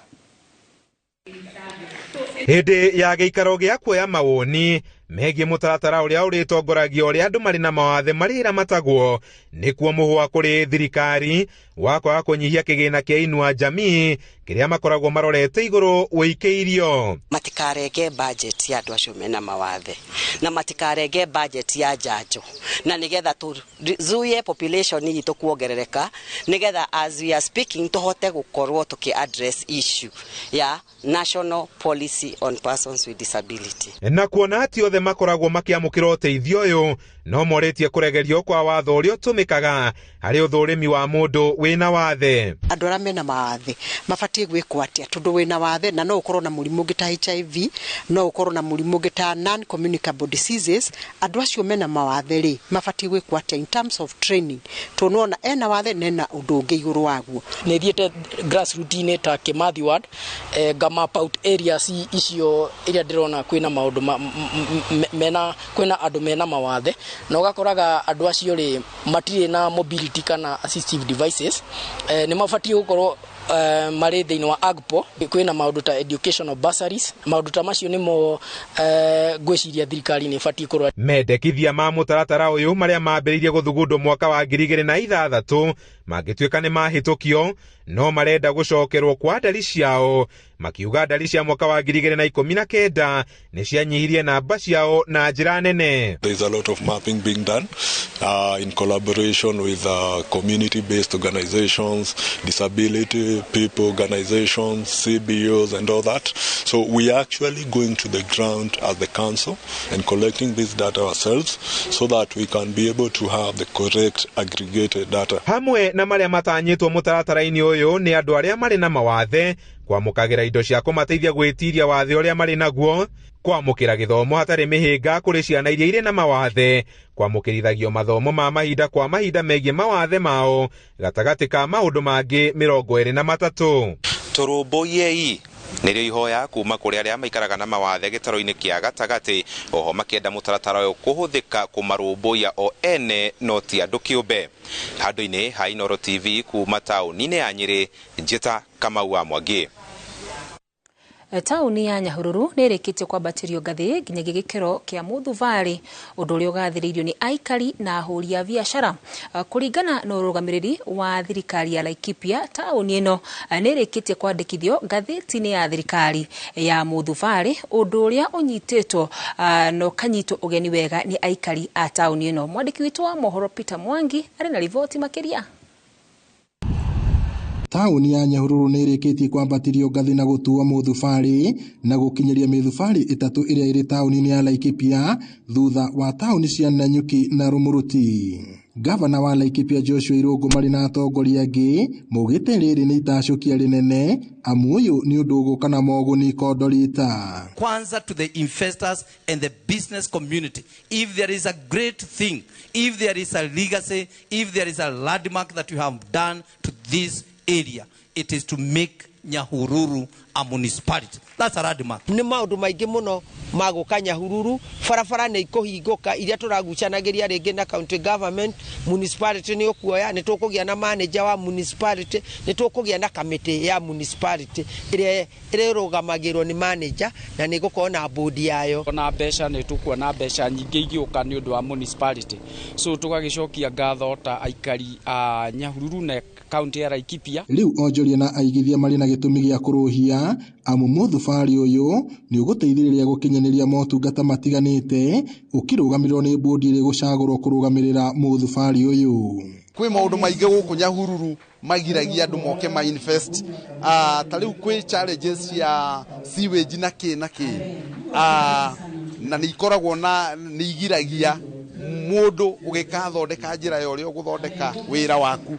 Hĩndĩ ya gĩikaro gĩa kuoya mawoni megiĩ mũtaratara ũrĩa ũrĩtongoragia ũrĩa andũ marĩ na mawathe marĩra matagwo nĩkuo mũhwa kũrĩ thirikari wa kwaga kũnyihia kĩgĩna kĩa Inua Jamii kĩrĩa makoragwo marorete igũrũ wĩikĩirio. Matikarenge budget ya andũ acio mena mawathe na matikarenge budget ya njanjo na nigetha tuzuie population itũ kuongerereka nigetha as we are speaking tuhote gukorwo tuki address issue ya national policy on persons with disability. Na kuona ati othe makoragwo makiamũkĩra ũteithio ũyũ no moretie kũregerio kwa watho ũrĩa ũtũmĩkaga harĩ ũthũrĩmi wa mũndũ wĩna wathe. Andũ arĩa mena mawathe mabatie gwĩkwo atĩa tondũ wĩna wathe na no ũkorwo na mũrimũ ũngĩ ta HIV, no ũkorwo na mũrimũ ũngĩ ta non communicable diseases. Andũ acio mena mawathe rĩ mabatie gwĩkwo atĩa in terms of training tuona ena wathe nena ũndũ ũngĩ igũrũ waguo. Nĩ thiĩte grassroots-inĩ ta Kimathi ward map out areas icio iria ndĩrona kwĩna maũndũ mena kwĩna andũ mena mawathe na ũgakoraga andũ acio rĩ matirĩ na mobility kana assistive devices. Nĩ mabatie gũkorwo marĩ thĩinĩ wa AGPO kwĩna maũndũ ta educational bursaries. Maũndũ ta macio nĩmo ngwĩciria thirikari nĩ ĩbatie kũrora. Mendekithia ma mũtaratara ũyũ marĩa mambĩrĩirie gũthugundwo mwaka wa 2006 mangĩtuĩka nĩ mahĩtũkio no marenda gũcokerwo kwa ndari ciao, makiuga ndari cia mwaka wa 2019 nĩ cianyihirie namba ciao na njĩra nene. There is a lot of mapping being done in collaboration with community based organizations, disability people organizations, CBOs and all that. So we are actually going to the ground as the council and collecting this data ourselves so that we can be able to have the correct aggregated data. Hamwe na marĩa matanyĩtwo mũtaratara-inĩ ũyũ nĩ andũ arĩa marĩ na mawathe kwamũkagĩra indo cia kũmateithia gwĩtiria wathe ũrĩa marĩ naguo, kwamũkĩra gĩthomo hatarĩ mĩhĩnga kũrĩ ciana iria irĩ na mawathe, kwamũkĩrithagio mathomo ma mahinda kwa mahinda megiĩ mawathe mao gatagatĩ ka maũndũ mangĩ 23. Tũrũmbũiei nĩrĩo ihoya kuma kũrĩ arĩa maikaraga na mawathe gĩtarũ-inĩ kĩa gatagatĩ, oho makĩenda mũtaratara ũyũ kũhũthĩka kũmarũmbũiya o ene no ti andũ kĩũmbe. Handũ-inĩ ha Inooro TV kuma taũni-inĩ ya Nyĩrĩ, njĩta Kamau wa Mwangi. Tauni ya Nyahururu nĩ ĩrĩkĩtie kwambatĩrio ngathĩ nginyagia gĩkĩro kĩa mũthubarĩ, ũndũ ũrĩa ũgathĩrĩirio nĩ aikari na ahũri a biacara. Kũringana na ũrũgamĩrĩri wa thirikari ya Laikipia, tauni ĩno nĩ ĩrĩkĩtie kwandĩkithio ngathĩti-inĩ ya thirikari ya mũthubarĩ, ũndũ ũrĩa ũnyitĩtwo na ũkanyitwo ũgeni wega nĩ aikari a tauni ĩno. Mwandĩki witũ wa mohoro Peter Mwangi arĩ na riboti makĩria. Tauni ya Nyahururu nĩ ĩrĩkĩtie kwambatĩrio ngathĩ na gũtua mũthubarĩ na gũkinyĩria mĩthubarĩ 3 ĩrĩa ĩrĩ tauni-inĩ ya Laikipia thutha wa tauni cia Nanyuki na Rumuruti. Gavana wa Laikipia Joshua Irungu marĩ na atongoria angĩ maugĩte rĩrĩ nĩ itacũkia rĩnene amu ũyũ nĩ ũndũ ũgũka na moguni Kondorita. Kwanza to the investors and the business community, if there is a great thing, if there is a legacy, if there is a landmark that you have done to this area, it is to make Nyahururu a municipality. That's a landmark. Nĩ maũndũ maingĩ mũno magũka Nyahururu, barabara nĩ ikũhingũka iria tũragucanageria rĩngĩ na county government, municipality nĩ ũkuoya, nĩ tũkũgĩa na manager wa municipality, nĩ tũkũgĩa na committee ya municipality ĩrĩa ĩrũgamagĩrwo nĩ manager na nĩ gũkorwo na board yayo. Na mbeca nĩ tũkuona mbeca nyingĩ igĩũka nĩ ũndũ wa municipality. So tũgagĩcokia ngatho ta aikari a Nyahururu na county ya Laikipia. Rĩu onjoria na aigithia marĩ na gĩtũmi gĩa kũrũhia amu mũthubari ũyũ nĩ ũgũteithĩrĩria gũkinyanĩria motungata matiganĩte ũkĩrũgamĩrĩrwo nĩ bodi ĩrĩ gũcagũrwo kũrũgamĩrĩra mũthubari ũyũ. Kwĩ maũndũ maingĩ gũkũ Nyahururu magiragia andũ moke ma invest. Ta rĩu kwĩ challenges ya sewage na kĩ na nĩ ikoragwo na nĩ igiragia mũndũ ũgĩkathondeka njĩra ya ũrĩa ũgũthondeka wĩra waku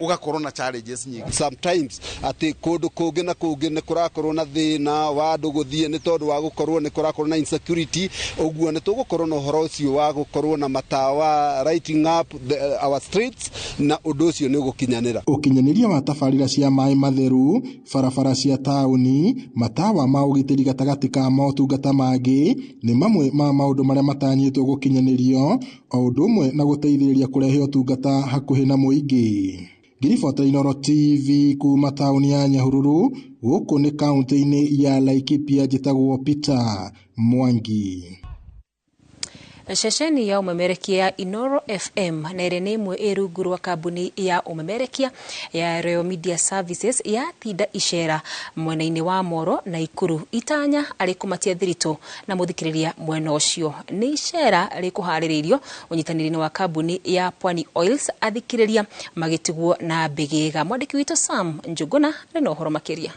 ugakorwo na challenges nyingi. Sometimes ati kundu kungi na kungi nĩ kũrakorwo na thĩna wa andũ gũthiĩ nĩ tondũ wa gũkorwo nĩ kũrakorwo na insecurity, ũguo nĩ tũgũkorwo na ũhoro ũcio wa gũkorwo na matawa lighting up our streets na ũndũ ũcio nĩ ũgũkinyanĩra. Ũkinyanĩria wa tabarĩra cia maĩ matheru, barabara cia taũni, matawa ma ũgitĩri gatagatĩ ka motungata mangĩ nĩ mamwe ma maũndũ marĩa matanyĩtwo gũkinyanĩrio, o ũndũ ũmwe na gũteithĩrĩria kũrehe ũtungata hakuhĩ na mũingĩ. Ngiribota Inooro TV kuma taũni ya Nyahururu, gũkũ nĩ kaunti-inĩ ya Laikipia, njĩtagwo Peter Mwangi. Ceceni ya umemerekia ya Inooro FM na ĩrĩ nĩ ĩmwe ĩrungu rwa kambuni ya umemerekia ya Royal Media Services ya tinda icera mwena-inĩ wa Moro na Ikuru itanya arĩ kũmatia thirito na mũthikĩrĩria mwena ũcio. Nĩ icera rĩkũharĩrĩirio ũnyitanĩri wa kambuni ya Pwani Oils athikĩrĩria magĩtigwo na mbĩgĩga. Mwandĩki witũ Sam Njuguna rĩna ũhoro makĩria.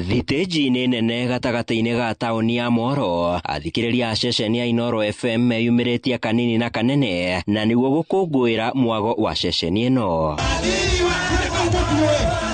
Thiteji nene gatagata-inĩ ga taũni ya Moro, athikĩrĩria a ceceni ya Inooro FM meyumĩrĩtie kanini na kanene na nĩguo gũkũngũĩra mwago wa ceceni ĩno.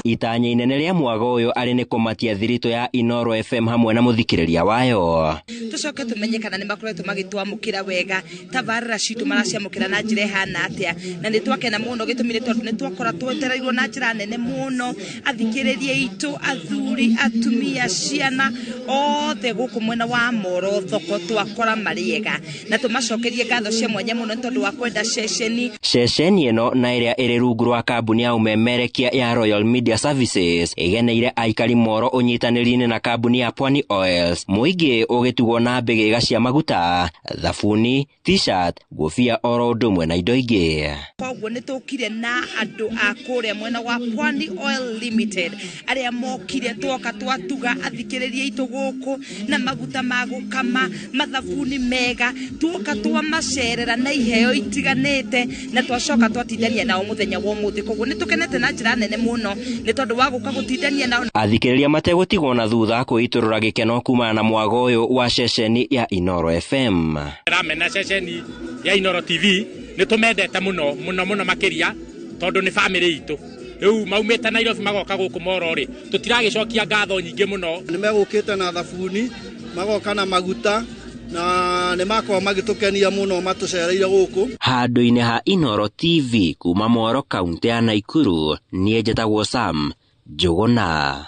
Itanya inene rĩa mwago ũyũ arĩ nĩ kũmatia thirito ya Inooro FM hamwe na mũthikĩrĩria wayo. Tucoke tumenye kana nĩ makoretwo magĩtwamũkĩra wega, tabarĩra citũ maraciamũkĩra na njĩra ihana atĩa, na nĩ twakena mũno gĩtũmire tondũ nĩ twakora twetereirwo na njĩra nene mũno, athikĩrĩria itũ, athuri, atumia, ciana othe gũkũ mwena wa Moro thoko twakora marĩega, na tũmacokerie ngatho cia mwanya mũno tondũ wa kwenda ceceni. Ceceni ĩno na ĩrĩa ĩrĩ rungu rwa kambuni ya umemerekia ya Royal Media Services ĩgeneire aikari Moro ũnyitanĩri-inĩ na kambuni ya Pwani Oils, mũingĩ ũgĩtugwo na mbĩgĩga cia maguta, thabuni, t-shirt, ngũbia oro ũndũ ũmwe na indo ingĩ. Koguo nĩ tũkire na andũ a kũrĩa mwena wa Pwani Oil Limited arĩa mokire twoka twatuga athikĩrĩria itũ gũkũ na maguta ma gũkama, mathabuni mega, twoka twamacerera na iheo itiganĩte na twacoka twatindania nao mũthenya wa ũmũthĩ. Koguo nĩ tũkenete na njĩra nene mũno nĩ tondũ wa gũka gũtindania nao. Athikĩrĩria mategũtigwo na thutha kwĩitũrũra gĩkeno kumana na mwago ũyũ wa ceceni ya Inooro FM. Ramena ceceni ya Inooro TV nĩ tũmendete mũno makĩria tondũ nĩ family itũ. Rĩu maumĩte Nairobi magoka gũkũ Moro rĩ, tũtiragĩcokia ngatho nyingĩ mũno. Nĩ megũkĩte na thabuni, magoka na maguta na nĩ makorwo magĩtũkenia mũno matũcereire gũkũ. Handũ-inĩ ha Inooro TV kuma Moro kaunti ya Nakuru, niĩ njĩtagwo Sam Njuguna.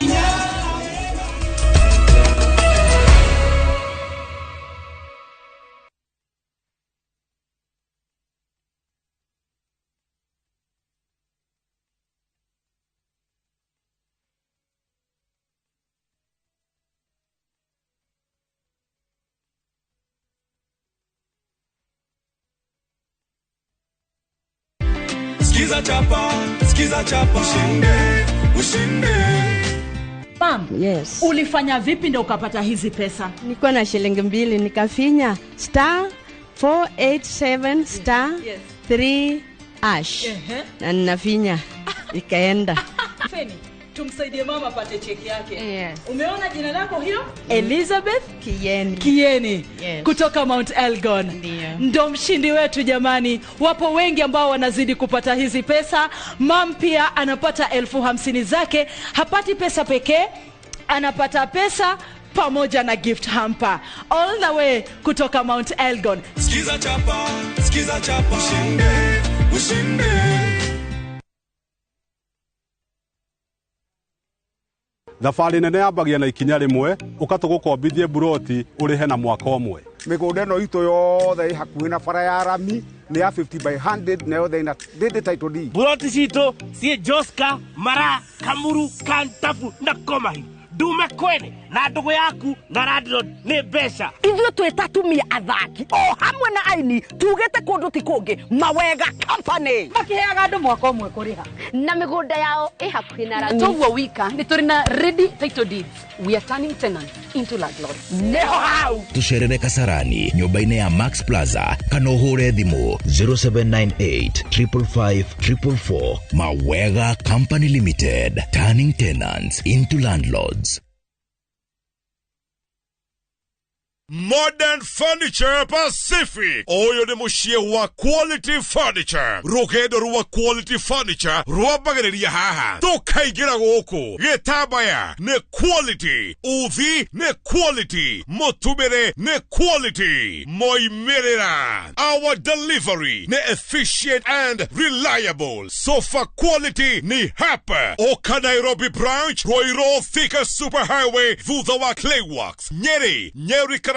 Skiza chapa, ushinde. Pam, yes. Ulifanya vipi ndio ukapata hizi pesa? Nilikuwa na shilingi 2 nikafinya *487 *3 na ninafinya ikaenda. Feni, tumsaidie mama apate cheki yake. Yes. Umeona jina lako hilo? Elizabeth Kieni. Yes. Kutoka Mount Elgon. Ndo mshindi wetu jamani. Wapo wengi ambao wanazidi kupata hizi pesa. Mam pia anapata 50,000 zake. Hapati pesa pekee, anapata pesa pamoja na gift hamper. All the way kutoka Mount Elgon. Skiza chapa, ushinde. thabarĩ nene yambagia na ikinya rĩmwe ũgatũgũkombithie buroti ũrĩhe na mwaka ũmwe. Mĩgũnda ĩno itũ yothe ĩ hakuhĩ na bara ya rami nĩ ya 50 by 100 na yothe ina title deed. Buroti citũ ciĩ Joska, Mara, Kamuru, Kantafu na Komahi. Ndume Kwene na ndugu yaku na Radlord nĩ mbeca. Ithuĩ twĩ atumia athaki o hamwe na aini tugĩte kũndũ ti kũngĩ Mawega Company makĩheaga andũ mwaka ũmwe kũrĩha na mĩgũnda yao ĩ hakuhĩ na rami. Toguo wika nĩ tũrĩ na ready title deeds. We are turning tenants into landlords. Neho hau tucerere Kasarani nyũmba-inĩ ya Max Plaza kana ũhũre thimũ 0798 555 444. Mawega Company Limited, turning tenants into landlords. Modern Furniture Pacific. Oyo ni mushie wa Quality Furniture. Rugendo rwa Quality Furniture rwambagĩrĩria haha. Tũkaingĩra gũkũ gĩtambaya nĩ quality, uthi nĩ quality, mũtumĩre nĩ quality, moimĩrĩra. Our delivery nĩ efficient and reliable. Sofa quality ni hapa. Oka Nairobi branch, Roiro Thika Superhighway, thutha wa Clayworks, Nyeri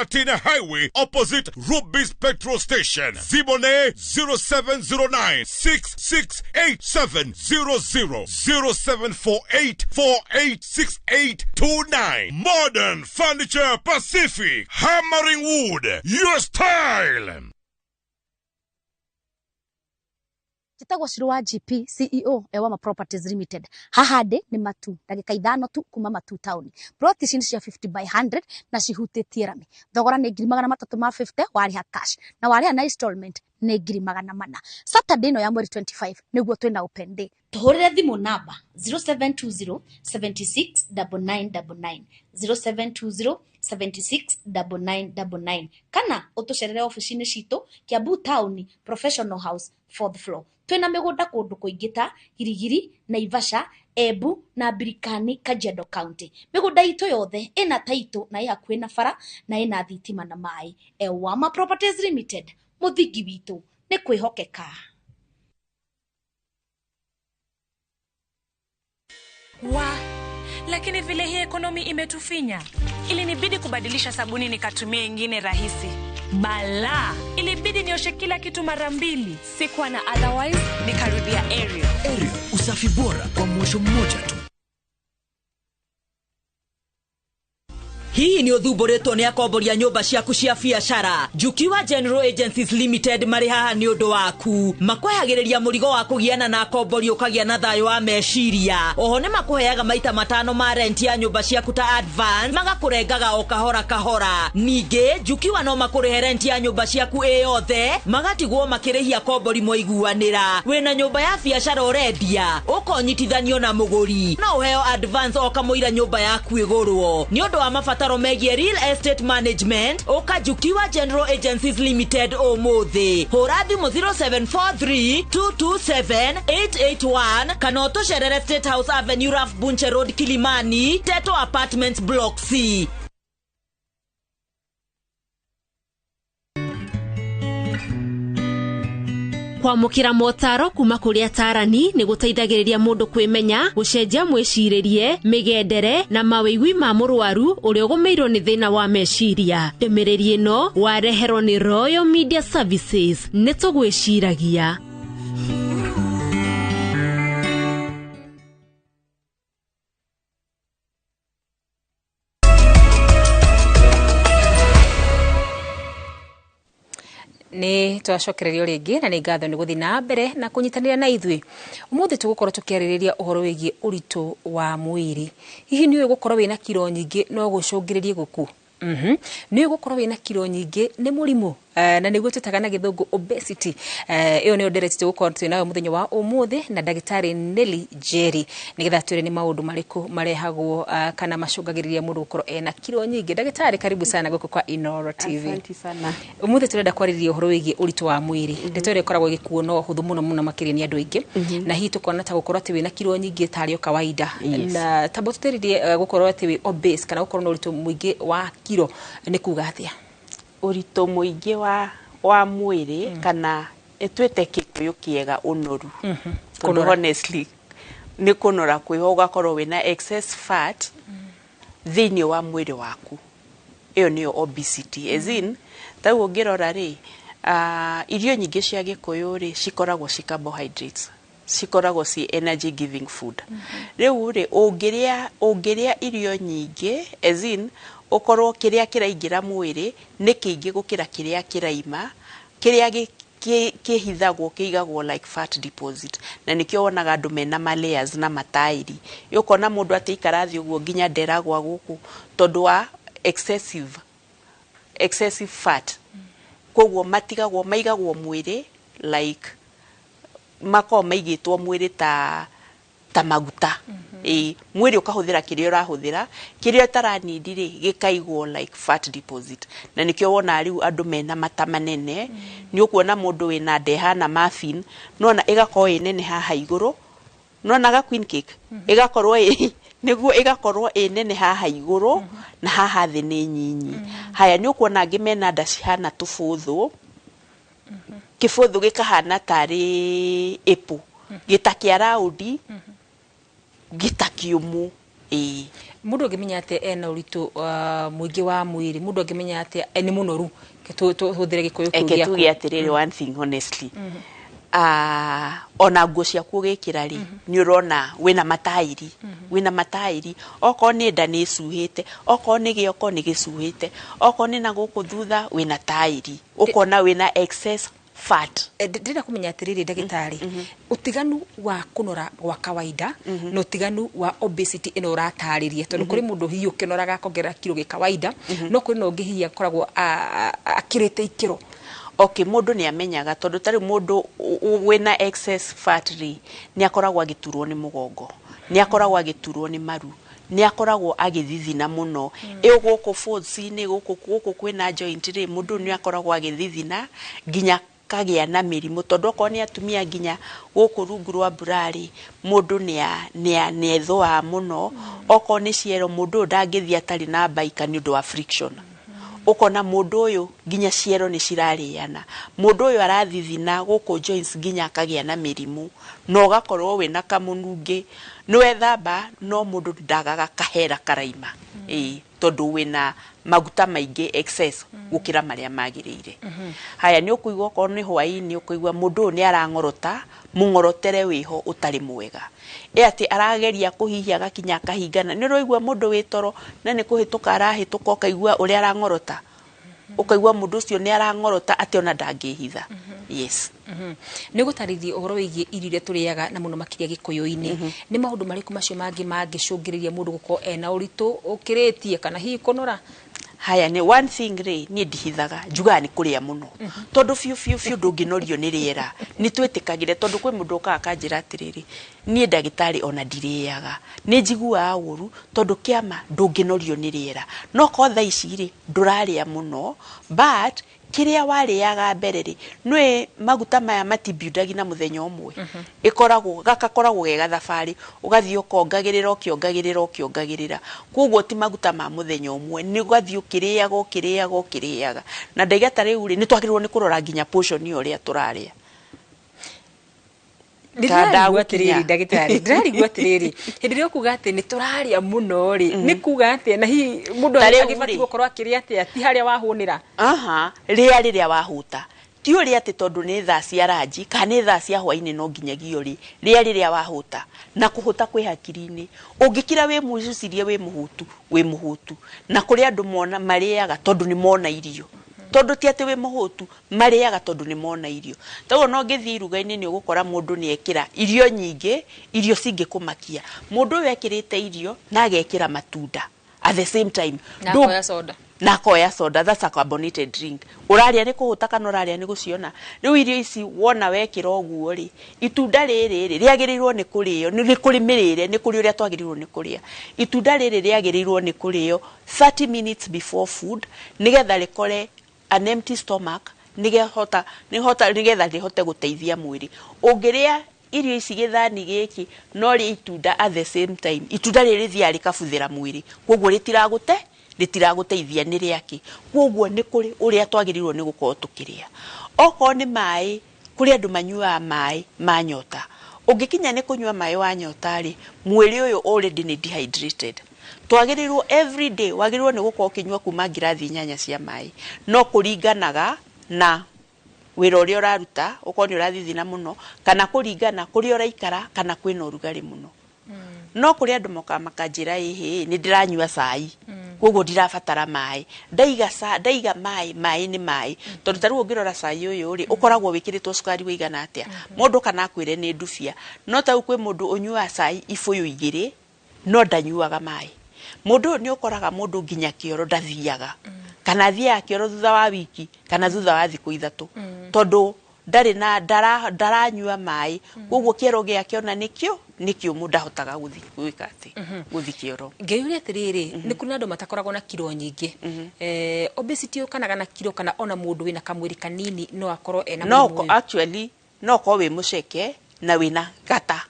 Karatina Highway, opposite Rubis Petrol Station. Zibone 0709 668700 0748 486829. Modern Furniture Pacific. Hammering wood, your style. Chitagwo Shiro wa GP CEO Ewama Properties Limited. Hahade ni matu ndagika 5 tu kuma Matu town. Plot ici cia 50 by 100 na cihutĩtie rami. Thogora nĩ 350 warĩha cash na warĩha na installment nĩ 400. Saturday no ya mweri 25 nĩguo twĩna open day. Tuhurire thimũ namba 0720 76 9999 0720 769999 kana utucerere ofici-inĩ citũ Kiambu Town Professional House 4th floor. Twina mĩgũnda kũndũ kũingĩ ta Girigiri, Naivasha, Embu na Birikani, Kajiado County. Mĩgũnda itũ yothe ĩna taito na ĩ hakuhĩ na bara na ĩna thitima na maĩ. Ewama Properties Limited, mũthingi witũ nĩ kwĩhokeka. Lakini vile hii ekonomi imetufinya, ilinibidi kubadilisha sabuni nikatumia ingine rahisi. Bala, ilibidi nioshe kila kitu mara 2. Sikuwa na otherwise, nikarudia Ariel. Ariel, usafi bora kwa mwosho mmoja tu. Hii ni ũthumburitwo nĩ akomboria nyũmba ciaku cia biacara. Jukiwa General Agencies Limited marĩ haha nĩ ũndũ waku. Makwehagĩrĩria mũrigo wa kũgiana na akombori ũkagĩa na thayũ wa meciria. Oho nĩ makũheaga maita 5 ma rent ya nyũmba ciaku ta advance, magakũrengaga o kahora kahora. Ningĩ Jukiwa no makũrĩhe rent ya nyũmba ciaku yothe, magatigwo makĩrĩhia akombori moiguanĩra. Wĩna nyũmba ya biacara ũrendia, ũkonyitithanio na mũgũri, no ũheo advance o kamũira nyũmba yaku ĩgũrwo. Nĩ ũndũ wa mabata megie real estate management oka Jukiwa General Agencies Limited umuthi. Hũra thimũ 0743 227 881 kana ũtũcerere State House Avenue, Ralph Bunche Road, Kilimani, Teto Apartments Block C. Kwamũkĩra motaro kuma kũrĩ atarani nĩ gũteithagĩrĩria mũndũ kwĩmenya, gũcenjia mwĩcirĩrie, mĩgendere na mawĩigwi ma mũrwaru ũrĩa ũgũmĩirwo nĩ thĩna wa meciria. Ndũmĩrĩri ĩno wareherwo nĩ Royal Media Services. Nĩ tũgwĩciragia. Nĩ twacokererio rĩngĩ na nĩ ngatho nĩ gũthiĩ na mbere na kũnyitanĩra na ithuĩ. Ũmũthĩ tũgũkorwo tũkĩarĩrĩria ũhoro wĩgiĩ ũritũ wa mwĩrĩ. Hihi nĩ ũgũkorwo wĩna kiro nyingĩ no gũcũngĩrĩrie gũkua? Nĩ ũgũkorwo wĩna kiro nyingĩ nĩ mũrimũ na nĩguo tũtaga na gĩthũngũ obesity. Ĩyo nĩ ndereti tũgũkorwo twĩnayo mũthenya wa ũmũthĩ na ndagĩtarĩ Nelly Jerry, nĩgetha twĩre nĩ maũndũ marĩkũ marehagwo kana macũngagĩrĩria mũndũ gũkorwo ena kiro nyingĩ. Ndagĩtarĩ, karibu sana gũkũ kwa Inooro TV. Asante sana. Ũmũthĩ tũrenda kwarĩrĩria ũhoro wĩgiĩ ũritũ wa mwĩrĩ. Ndeto ĩrĩa ĩkoragwo ĩgĩkuo no hũthũ mũno makĩria nĩ andũ aingĩ, na hihi tũkona ta gũkorwo atĩ wĩna kiro nyingĩ tarĩ o kawaida, na tambo tũtĩrĩrie gũkorwo atĩ wĩ obese kana gũkorwo na ũritũ mũingĩ wa kiro nĩ kuga atĩa? Ũritũ mũingĩ wa mwĩrĩ kana etwete kĩyo kĩega ũnoru. Honestly nĩ kũnora kwĩho ũgakorwo wĩna excess fat thĩinĩ wa mwĩrĩ waku. Ĩyo nĩyo obesity. As in, taguo ngĩrora rĩ, irio nyingĩ cia Gĩkũyũ rĩ cikoragwo ci carbohydrates. Cikoragwo ci energy giving food. Rĩu rĩ ũngĩrĩa irio nyingĩ, as in, ũkorwo kĩrĩa kĩraingĩra mwĩrĩ nĩ kĩingĩ gũkĩra kĩrĩa kĩraima, kĩrĩa kĩhithagwo kĩigagwo like fat deposit. Na nĩkĩo wonaga andũ mena layers na matairi. Ũkona mũndũ atĩ ikarathi ũguo nginya nderagwa gũkũ tondũ wa excessive fat. Koguo maigagwo mwĩrĩ like makao maigĩtwo mwĩrĩ ta maguta. Mwĩrĩ ũkahũthĩra kĩrĩa ũrahũthĩra, kĩrĩa ũtaranindi rĩ gĩkaigwo like fat deposit. Na nĩkĩo wona rĩu andũ mena mata manene, nĩ ũkuona mũndũ wĩna ndeha na muffin, nona ĩgakorwo ĩ nene haha igũrũ, nona ga queen cake ĩgakorwo nĩguo ĩgakorwo ĩ nene haha igũrũ na haha thĩ nĩ nyinyi. Haya nĩ ũkuona angĩ mena nda cihana tũbũthũ, kĩbũthũ gĩkahana tarĩ apple, gĩtakĩa raundi, gĩtakiũmũ. Mũndũ angĩmenya atĩ ena ũritũ mũingĩ wa mwĩrĩ, mũndũ angĩmenya atĩ nĩ mũnoru, tuhũthĩre Gĩkũyũ kĩu gĩaku. Tuge atĩrĩrĩ, one thing honestly, ona nguo ciaku ũgĩkĩra rĩ nĩ ũrona wĩna matairi, okorwo nĩ nda nĩ ĩcuhĩte, okorwo nĩ gĩoko nĩ gĩcuhĩte, okorwo nĩ na gũkũ thutha wĩna tairi, ũkona wĩna excess fat. Ndĩrenda kũmenya atĩrĩrĩ ndagĩtarĩ, ũtiganu wa kũnora gwa kawaida na ũtiganu wa obesity ĩno ũratarĩria, tondũ kũrĩ mũndũ hihi ũkĩnoraga akongerera kilo gĩ kawaida, no kũrĩ na ũngĩ hihi akoragwo akĩrĩte ikĩro. Okay, mũndũ nĩ amenyaga tondũ tarĩ mũndũ wĩna excess fat rĩ nĩ akoragwo agĩturwo nĩ mũgongo, nĩ akoragwo agĩturwo nĩ maru, nĩ akoragwo agĩthithina mũno. Gũkũ folds-inĩ gũkũ kwĩna joint rĩ mũndũ nĩ akoragwo agĩthithina nginya kagĩa na mĩrimũ, tondũ okorwo nĩ atumia nginya gũkũ rungu rwa burari mũndũ nĩ ethũa mũno, okorwo nĩ ciero mũndũ ndangĩthiĩ atarĩ na baika nĩ ũndũ wa friction. Ukona mũndũ ũyũ nginya ciero nĩ cirarĩana, mũndũ ũyũ arathithina gũkũ joints nginya akagĩa na mĩrimũ, no gakorwo wĩna kamũnungi nĩ wethamba no mũndũ ndagaga kahera karaima, tondũ wĩna maguta maingĩ excess gũkĩra marĩa magĩrĩire. Haya nĩ ũkũigua okorwo nĩ hwaĩ-inĩ ũkũigua mũndũ ũyũ nĩ arang'orota, mũng'orotere wĩho ũtarĩ mwega, atĩ arageria kũhihia gakinya kahingana. Nĩ ũraigua mũndũ wĩ toro na nĩ kũhĩtũka arahĩtũka ũkaigua ũrĩa arang'orota, ũkaigua mũndũ ũcio nĩ arang'orota atĩ ona ndangĩhitha. Yes. Nĩ gũtarĩria ũhoro wĩgiĩ irio iria tũrĩaga na mũno makĩria Gĩkũyũ-inĩ, nĩ maũndũ marĩkũ macio mangĩ mangĩcũngĩrĩria mũndũ gũkorwo ena ũritũ ũkĩrĩtie kana hihi kũnora? Haya nĩ one thing rĩ niĩ ndihithaga, njugaga nĩ kũrĩa mũno, tondũ biũ ndũngĩnorio nĩ rĩera, nĩ twĩtĩkagĩre, tondũ kwĩ mũndũ ũkaga akanjĩra atĩrĩrĩ niĩ ndagĩtarĩ ona ndirĩaga, nĩ njiguaga ũru tondũ kĩama ndũngĩnorio nĩ rĩera, no ko thaa ici rĩ ndũrarĩa mũno, but kĩrĩa warĩaga mbere rĩ nĩ maguta maya matibiundagi na mũthenya ũmwe, gagakoragwo ge gathabarĩ, ũgathiĩ ũkongagĩrĩra, koguo ti maguta ma mũthenya ũmwe, nĩ ũgathiĩ ũkĩrĩaga, na ndagĩtarĩ rĩu rĩ nĩ twagĩrĩirwo nĩ kũrora nginya portion ĩyo ũrĩa tũrarĩa. Ndĩrarigwo atĩrĩrĩ ndagĩtarĩ, ndĩrarigwo atĩrĩrĩ, hĩndĩ ĩrĩa ũkuga atĩ nĩ tũrarĩa mũno rĩ, nĩ kuga atĩ na hihi mũndũ agĩbatiĩ gũkorwo akĩrĩa atĩa, ti harĩa wahũnĩra? Rĩa rĩrĩa wahuta, ti ũrĩa atĩ tondũ nĩ thaa cia ranji kana nĩ thaa cia hwaĩ-inĩ no nginyagia ũrĩ, rĩa rĩrĩa wahuta, na kũhuta kwĩ hakiri-inĩ. Ũngĩkira wĩ mũcucirie wĩ mũhutu, na kũrĩ andũ marĩaga tondũ nĩ mona irio, tondũ ti atĩ wĩ mũhutu, marĩaga tondũ nĩ mona irio. Taguo no ngĩthiĩ iruga-inĩ nĩ ũgũkora mũndũ nĩ ekĩra irio nyingĩ, irio cingĩkũmakia. Mũndũ ũyũ ekĩrĩte irio na agekĩra matunda at the same time, na akoya soda, that's a carbonated drink. Ũrarĩa nĩ kũhuta kana ũrarĩa nĩ gũciona? Rĩu irio ici wona wekĩra ũguo rĩ, itunda rĩrĩ rĩagĩrĩirwo nĩ kũrĩo, nĩ kũrĩ mĩrĩre, nĩ kũrĩ ũrĩa twagĩrĩirwo nĩ kũrĩa. Itunda rĩrĩ rĩagĩrĩirwo nĩ kũrĩo 30 minutes before food, nĩgetha rĩkore an empty stomach, nĩgetha rĩhote gũteithia mwĩrĩ. Ũngĩrĩa irio ici gĩthani gĩkĩ no rĩa itunda at the same time, itunda rĩrĩ rĩthiaga rĩkabuthĩra mwĩrĩ, koguo rĩtiragũteithia nĩ rĩake. Koguo nĩ kũrĩ ũrĩa twagĩrĩirwo nĩ gũkorwo tũkĩrĩa. Okorwo nĩ maĩ, kũrĩ andũ manyuaga maĩ ma nyota, ungikinya ni kunywa mai wa nyotari mwili uyu already ni dehydrated. Twagirirwo every day wagirirwo ni gukorwo kinywa kuma ngirathi 8 cia mai, no kuringanaga na wira uria uraruta ukorwo ni urathithina muno kana kuringana kuria uraikara kana kwina urugari muno. No kuri andu moka makanjira ihi ni ndiranyua cai koguo ndirabatara mai, ndaiga mai ni mai tondu taru ungirora cai uyu ri ukoragwo wikiritwo sukari wigana atia mundu kana kwire ni ndufia, no ta ukwe mundu unyua cai ifuyu igiri no ndanyuaga mai. Mundu ni ukoraga mundu nginya kioro ndathiaga kana thia kioro thutha wa wiki kana thutha wa thiku ithatu tondu ndari na ndaranyua mai koguo kioro giake ona nikio mundu ahotaga guthika ati guthi kioro. Ngeyuria atiriri ni kuna andu matakoragwo na kilo nyingi obesity ukanaga na kilo kana ona mundu wina kamwiri kanini no akorwo ena no actually no ko we muceke na wina gata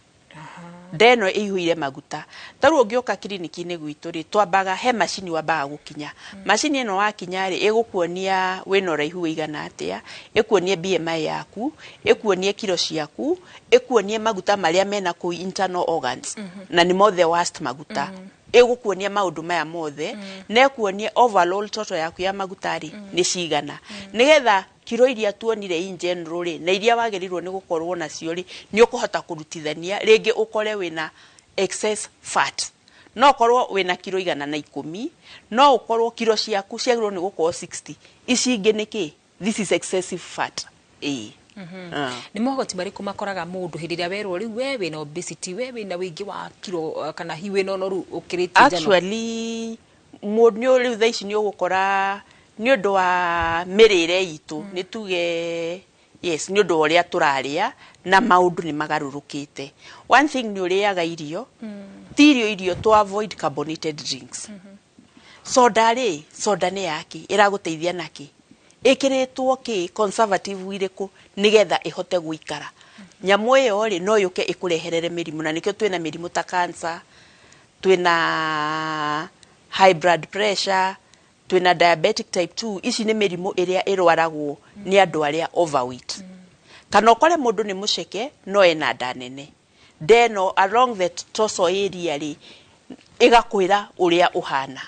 ndeno ihuire maguta. Taru ungioka kliniki-ini gwitu ri twambaga he machine wambaga gukinya machine ino wakinya ri igukuonia wina uraihu wigana atia, ikuonie BMI yaku, ikuonie kilo ciaku, ikuonie maguta maria mena ku internal organs na ni mothe worst maguta igukuonia maundu maya mothe na ikuonie overall total yaku ya maguta ri ni cigana nigetha kilo iria tuonire in general ri na iria wagerirwo ni gukorwo nacio ri ni ukuhota kurutithania ringi ukore wina excess fat no ukorwo wina kilo 110 no ukorwo kilo ciaku ciagirwo ni gukorwo 60 ici ingi niki this is excessive fat ni mogoti bariku makoraga mundu hiriria werwo riu we wina obesity we wina wingi wa kilo kana hiwe no ru ukiriti jano actually mundu riu thaici ni ugukora ni undu wa mirire itu ni tuge yes ni undu uria turaria na maundu ni magarurukite. One thing ni uriaga irio irio to avoid carbonated drinks. Soda ni yaki iraguteithia naki ikiritwo ki conservative iriku nigetha ihote guikara nyamu iyo ri no yuke ikureherere mirimu na nikyo twina mirimu ta cancer, twina high blood pressure, twina diabetic type 2. Ici ni mirimu iria irwaragwo ni andu aria overweight kana ukore mundu ni muceke no ena ndanene deno along the torso area ri igakwira uria uhana.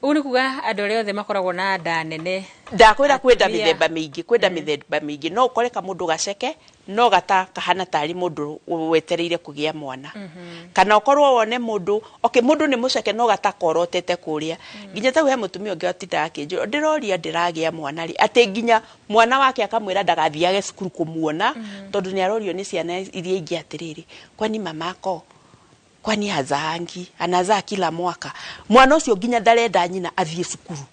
Uri kuga andu aria othe makoragwo na nda nene ndakwira kwenda mithemba mingi no ukore ka mundu gaceke no gata kahana tari mundu wetereire kugia mwana kana ukorwo wone mundu mundu ni muceke no gata korotete kuria nginya ta we mutumia ungi otita akinjo ndiroria ndiragia mwana ri ati nginya mwana wake akamwira ndagathiage cukuru kumuona tondu ni arorio ni ciana iria ingi atiriri kwani mamako kwani hazangi anazaa kila mwaka mwana ucio nginya ndarenda nyina athie cukuru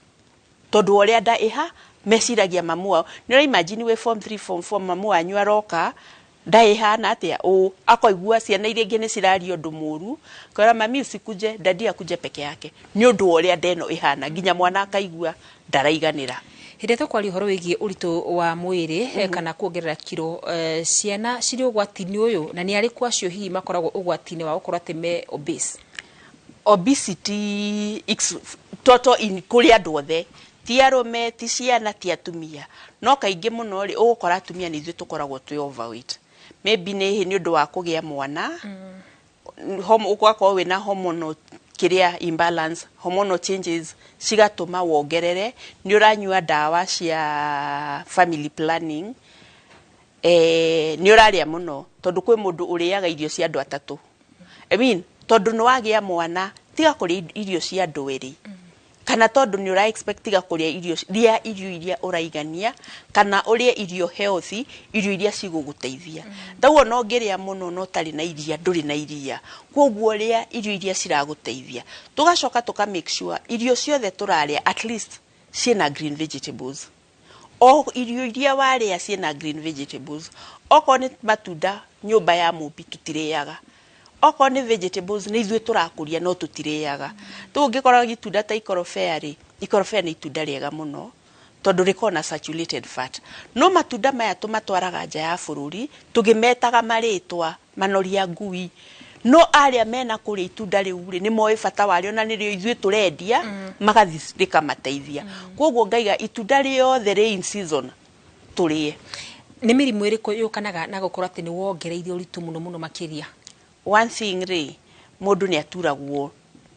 tondu uria nda iha meciragia mamu wao ni imagine we form 3 form 4 mamu wanyu aroka nda ihana atia akoigua ciana iria ingi ni cirario ndu muru kora mami usikuje dadi akuje peke yake ni undu uria ndeno ihana nginya mwana akaigua ndaraiganira. Hinde to kwali horo wigie uritu wa mwiri kana kuongerera kilo ciana ciri ugwatini uyu na ni ari kwacio hihi makoragwo ugwatini wa gukorwo atime obese. Obesity total in kuri andu othe ti arume ti ciana ti atumia no kaingi muno ri ugukora atumia ni ithu tukoragwo twi overweight maybe ni undu wa kugia mwana ugakorwo wina hormonal kiria imbalance hormonal changes cigatuma wongerere ni uranyua dawa cia family planning ni uraria muno tondu kwi mundu uriaga irio cia andu atatu I mean tondu no wagia mwana tiga kuri irio cia andu eri kana tondu ni ura expect tiga kuria irio iria uraigania kana uria irio healthy irio iria ciguguteithia ndawo no ngeria muno no tari na iria nduri na iria koguo ria irio iria ciraguteithia tugacoka tuka make sure irio ciothe turaria at least ciena green vegetables irio iria waria ciena green vegetables oko ni matunda nyumba ya mubi tutiriaga oko ni vegetables ni ithuĩ turakuria no tutiriaga tu ngikora gitunda ta ikorobea ri ikorobea ni itunda riega muno tondu rikona saturated fat no matunda maya tumatwaraga nja ya bururi tugimetaga maritwa manoria ngui no aria mena kuri itunda riu ri ni moe bata wario na nirio ithuĩ turendia magathirika mateithia koguo ngaiga itunda riothe ri in season turie. nĩ mĩrimũ ĩrĩkũ yũkanaga na gũkorwo atĩ nĩ wongereire ũritũ mũno makĩria? One thing rĩ, mũndũ nĩ aturagwo,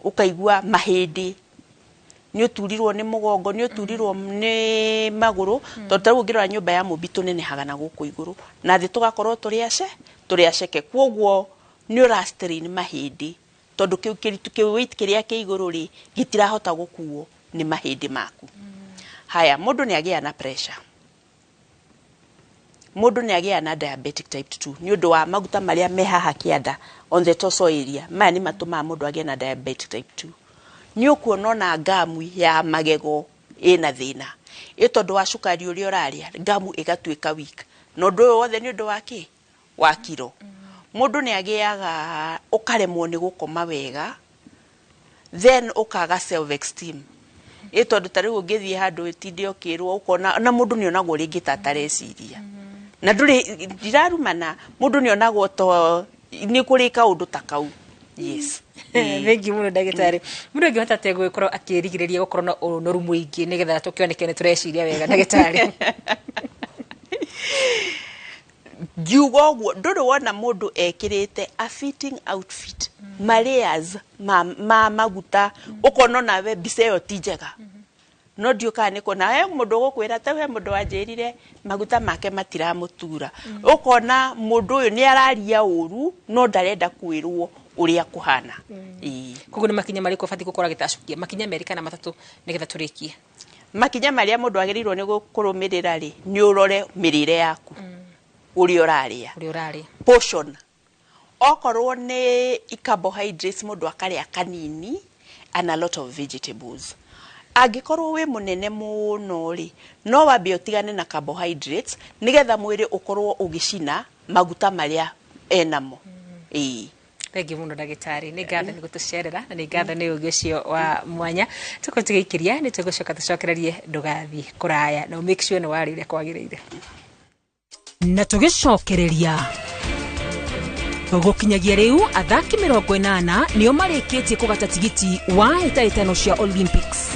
ũkaigua mahĩndĩ, nĩ ũturirwo nĩ mũgongo, nĩ ũturirwo nĩ magũrũ, tondũ tarĩu ũngĩrora nyũmba ya mũmbi tũnenehaga na gũkũ igũrũ, na thĩ tũgakorwo tũrĩ aceke, kwoguo nĩ ũrastrain mahĩndĩ, tondũ kĩu weight kĩrĩa kĩ igũrũ rĩ gĩtirahota gũkuo nĩ mahĩndĩ maku. Haya, mũndũ nĩ agĩa na pressure, mũndũ nĩ agĩa na diabetic type 2 nĩ ũndũ wa maguta marĩa me haha kĩanda on the torso area, maya nĩ matũmaga mũndũ agĩe na diabetic type 2. Nĩ ũkuona ona ngamu ya magego ĩna thĩna, tondũ wa cukari ũrĩa ũrarĩa ngamu ĩgatuĩka weak, na ũndũ ũyũ wothe nĩ ũndũ wa kĩ? Wa kiro. Mũndũ nĩ agĩaga ũkaremwo nĩ gũkoma wega, then ũkaga self esteem, tondũ tarĩu ũngĩthiĩ handũ ũtinde ũkĩrwo ũkona na mũndũ nĩ onagwo rĩngĩ tatareciria, na ndũrĩ ndirarumana, mũndũ nĩ onagwo to nĩ kũrĩ kaũndũ ta kau. Yes. Thank you mũno ndagĩtarĩ. Mũndũ ũngĩhota atĩa gũkorwo akĩrigĩrĩria gũkorwo na ũnoru mũingĩ nĩgetha tũkĩoneke nĩ tũreciria wega ndagĩtarĩ? Ngiuga ũguo, ndũrĩ wona mũndũ ekĩrĩte a fitting outfit, layers ma maguta, ũkona nawe mbica ĩyo ti njega, no ndiũkaga nĩ kuona he mũndũ ũgũkwĩra ta he mũndũ wanjĩrire maguta make matiramũtura, ũkona mũndũ ũyũ nĩ araria ũru no ndarenda kwĩrwo ũrĩa kũhana. Koguo nĩ makinya marĩkũ ũbatiĩ gũkorwo agĩtacukia? Makinya merĩ kana matatũ nĩgetha tũrĩkie? Makinya marĩa mũndũ agĩrĩirwo nĩ kũrũmĩrĩra rĩ, nĩ ũrore mĩrĩre yaku, ũrĩa ũrarĩa, portion. Okorwo nĩ carbohydrates mũndũ akarĩa kanini and a lot of vegetables. Angĩkorwo wĩ mũnene mũno rĩ, no wambe ũtigane na carbohydrates nĩgetha mwĩrĩ ũkorwo ũgĩcina maguta marĩa enamo. Thank you mũno ndagĩtarĩ, nĩ ngatho nĩ gũtũcerera na nĩ ngatho nĩ ũgĩ ũcio wa mwanya. Tũko tũgĩikĩria nĩ tũgũcoka tũcokererie ndũgathiĩ kũraya na make sure nĩ warĩ ũrĩa kwagĩrĩire. Na tũgĩcokereria gũkinyagia rĩu athaki 80 nĩo marĩkĩtie kũgata tigiti wa hĩtahĩtano cia Olympics.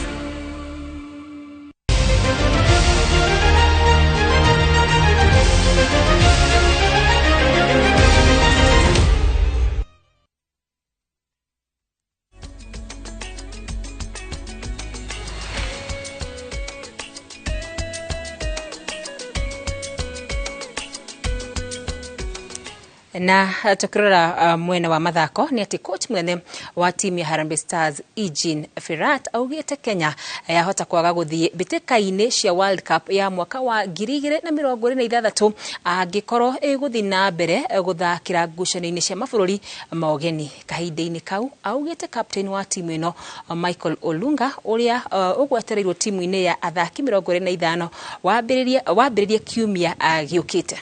Na tukirora mwena wa mathako nĩ atĩ coach mwene wa timu ya Harambee Stars Eugene Firat augĩte Kenya yahota kwaga gũthiĩ mbĩtĩka-inĩ cia World Cup ya mwaka wa 2026 angĩkorwo ĩgũthiĩ na mbere gũthakĩra ngucanio-inĩ cia mabũrũri maũgeni. Kahinda-inĩ kau augĩte captain wa timu ĩno Michael Olunga ũrĩa ũgwetereirwo timu-inĩ ya athaki 25 wambĩrĩrie kiumia gĩũkĩte.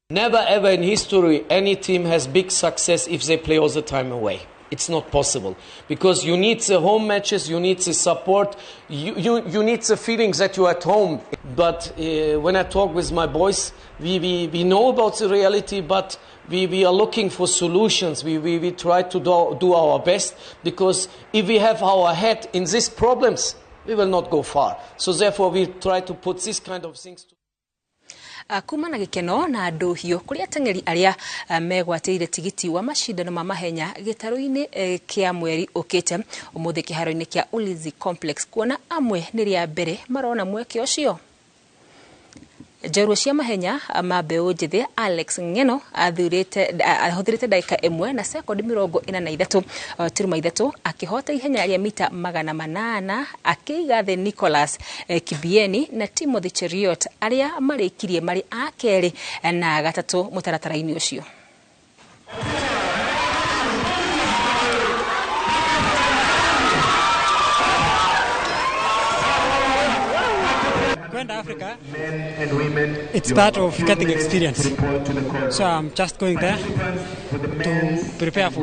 Never ever in history any team has big success if they play all the time away. It's not possible because you need the home matches, you need the support, you need the feeling that you're at home. But when I talk with my boys, we know about the reality, but we are looking for solutions. We try to do our best because if we have our head in these problems, we will not go far. So therefore we try to put this kind of things to kuma na gĩkeno na andũ hiũ kũrĩ ateng'eri arĩa megwatĩire tigiti wa macindano ma mahenya gĩtarũ-inĩ kĩa mweri ũkĩte ũmũthĩ kĩharo-inĩ kĩa Ulinzi Complex, kuona amwe nĩ rĩa mbere marona mweke ũcio. Njorua cia mahenya ma mbeũ njĩthĩ Alex Ng'eno ahũthĩrĩte dakika 1 na sekondi 43 akĩhota ihenya rĩa mita 800 akĩiga thĩ Nicholas Kibieni na Timothy Cheriot arĩa marĩkirie marĩ a kerĩ na gatatũ mũtaratara-inĩ ũcio. Africa, it's part of getting experience. So I'm just going there to prepare for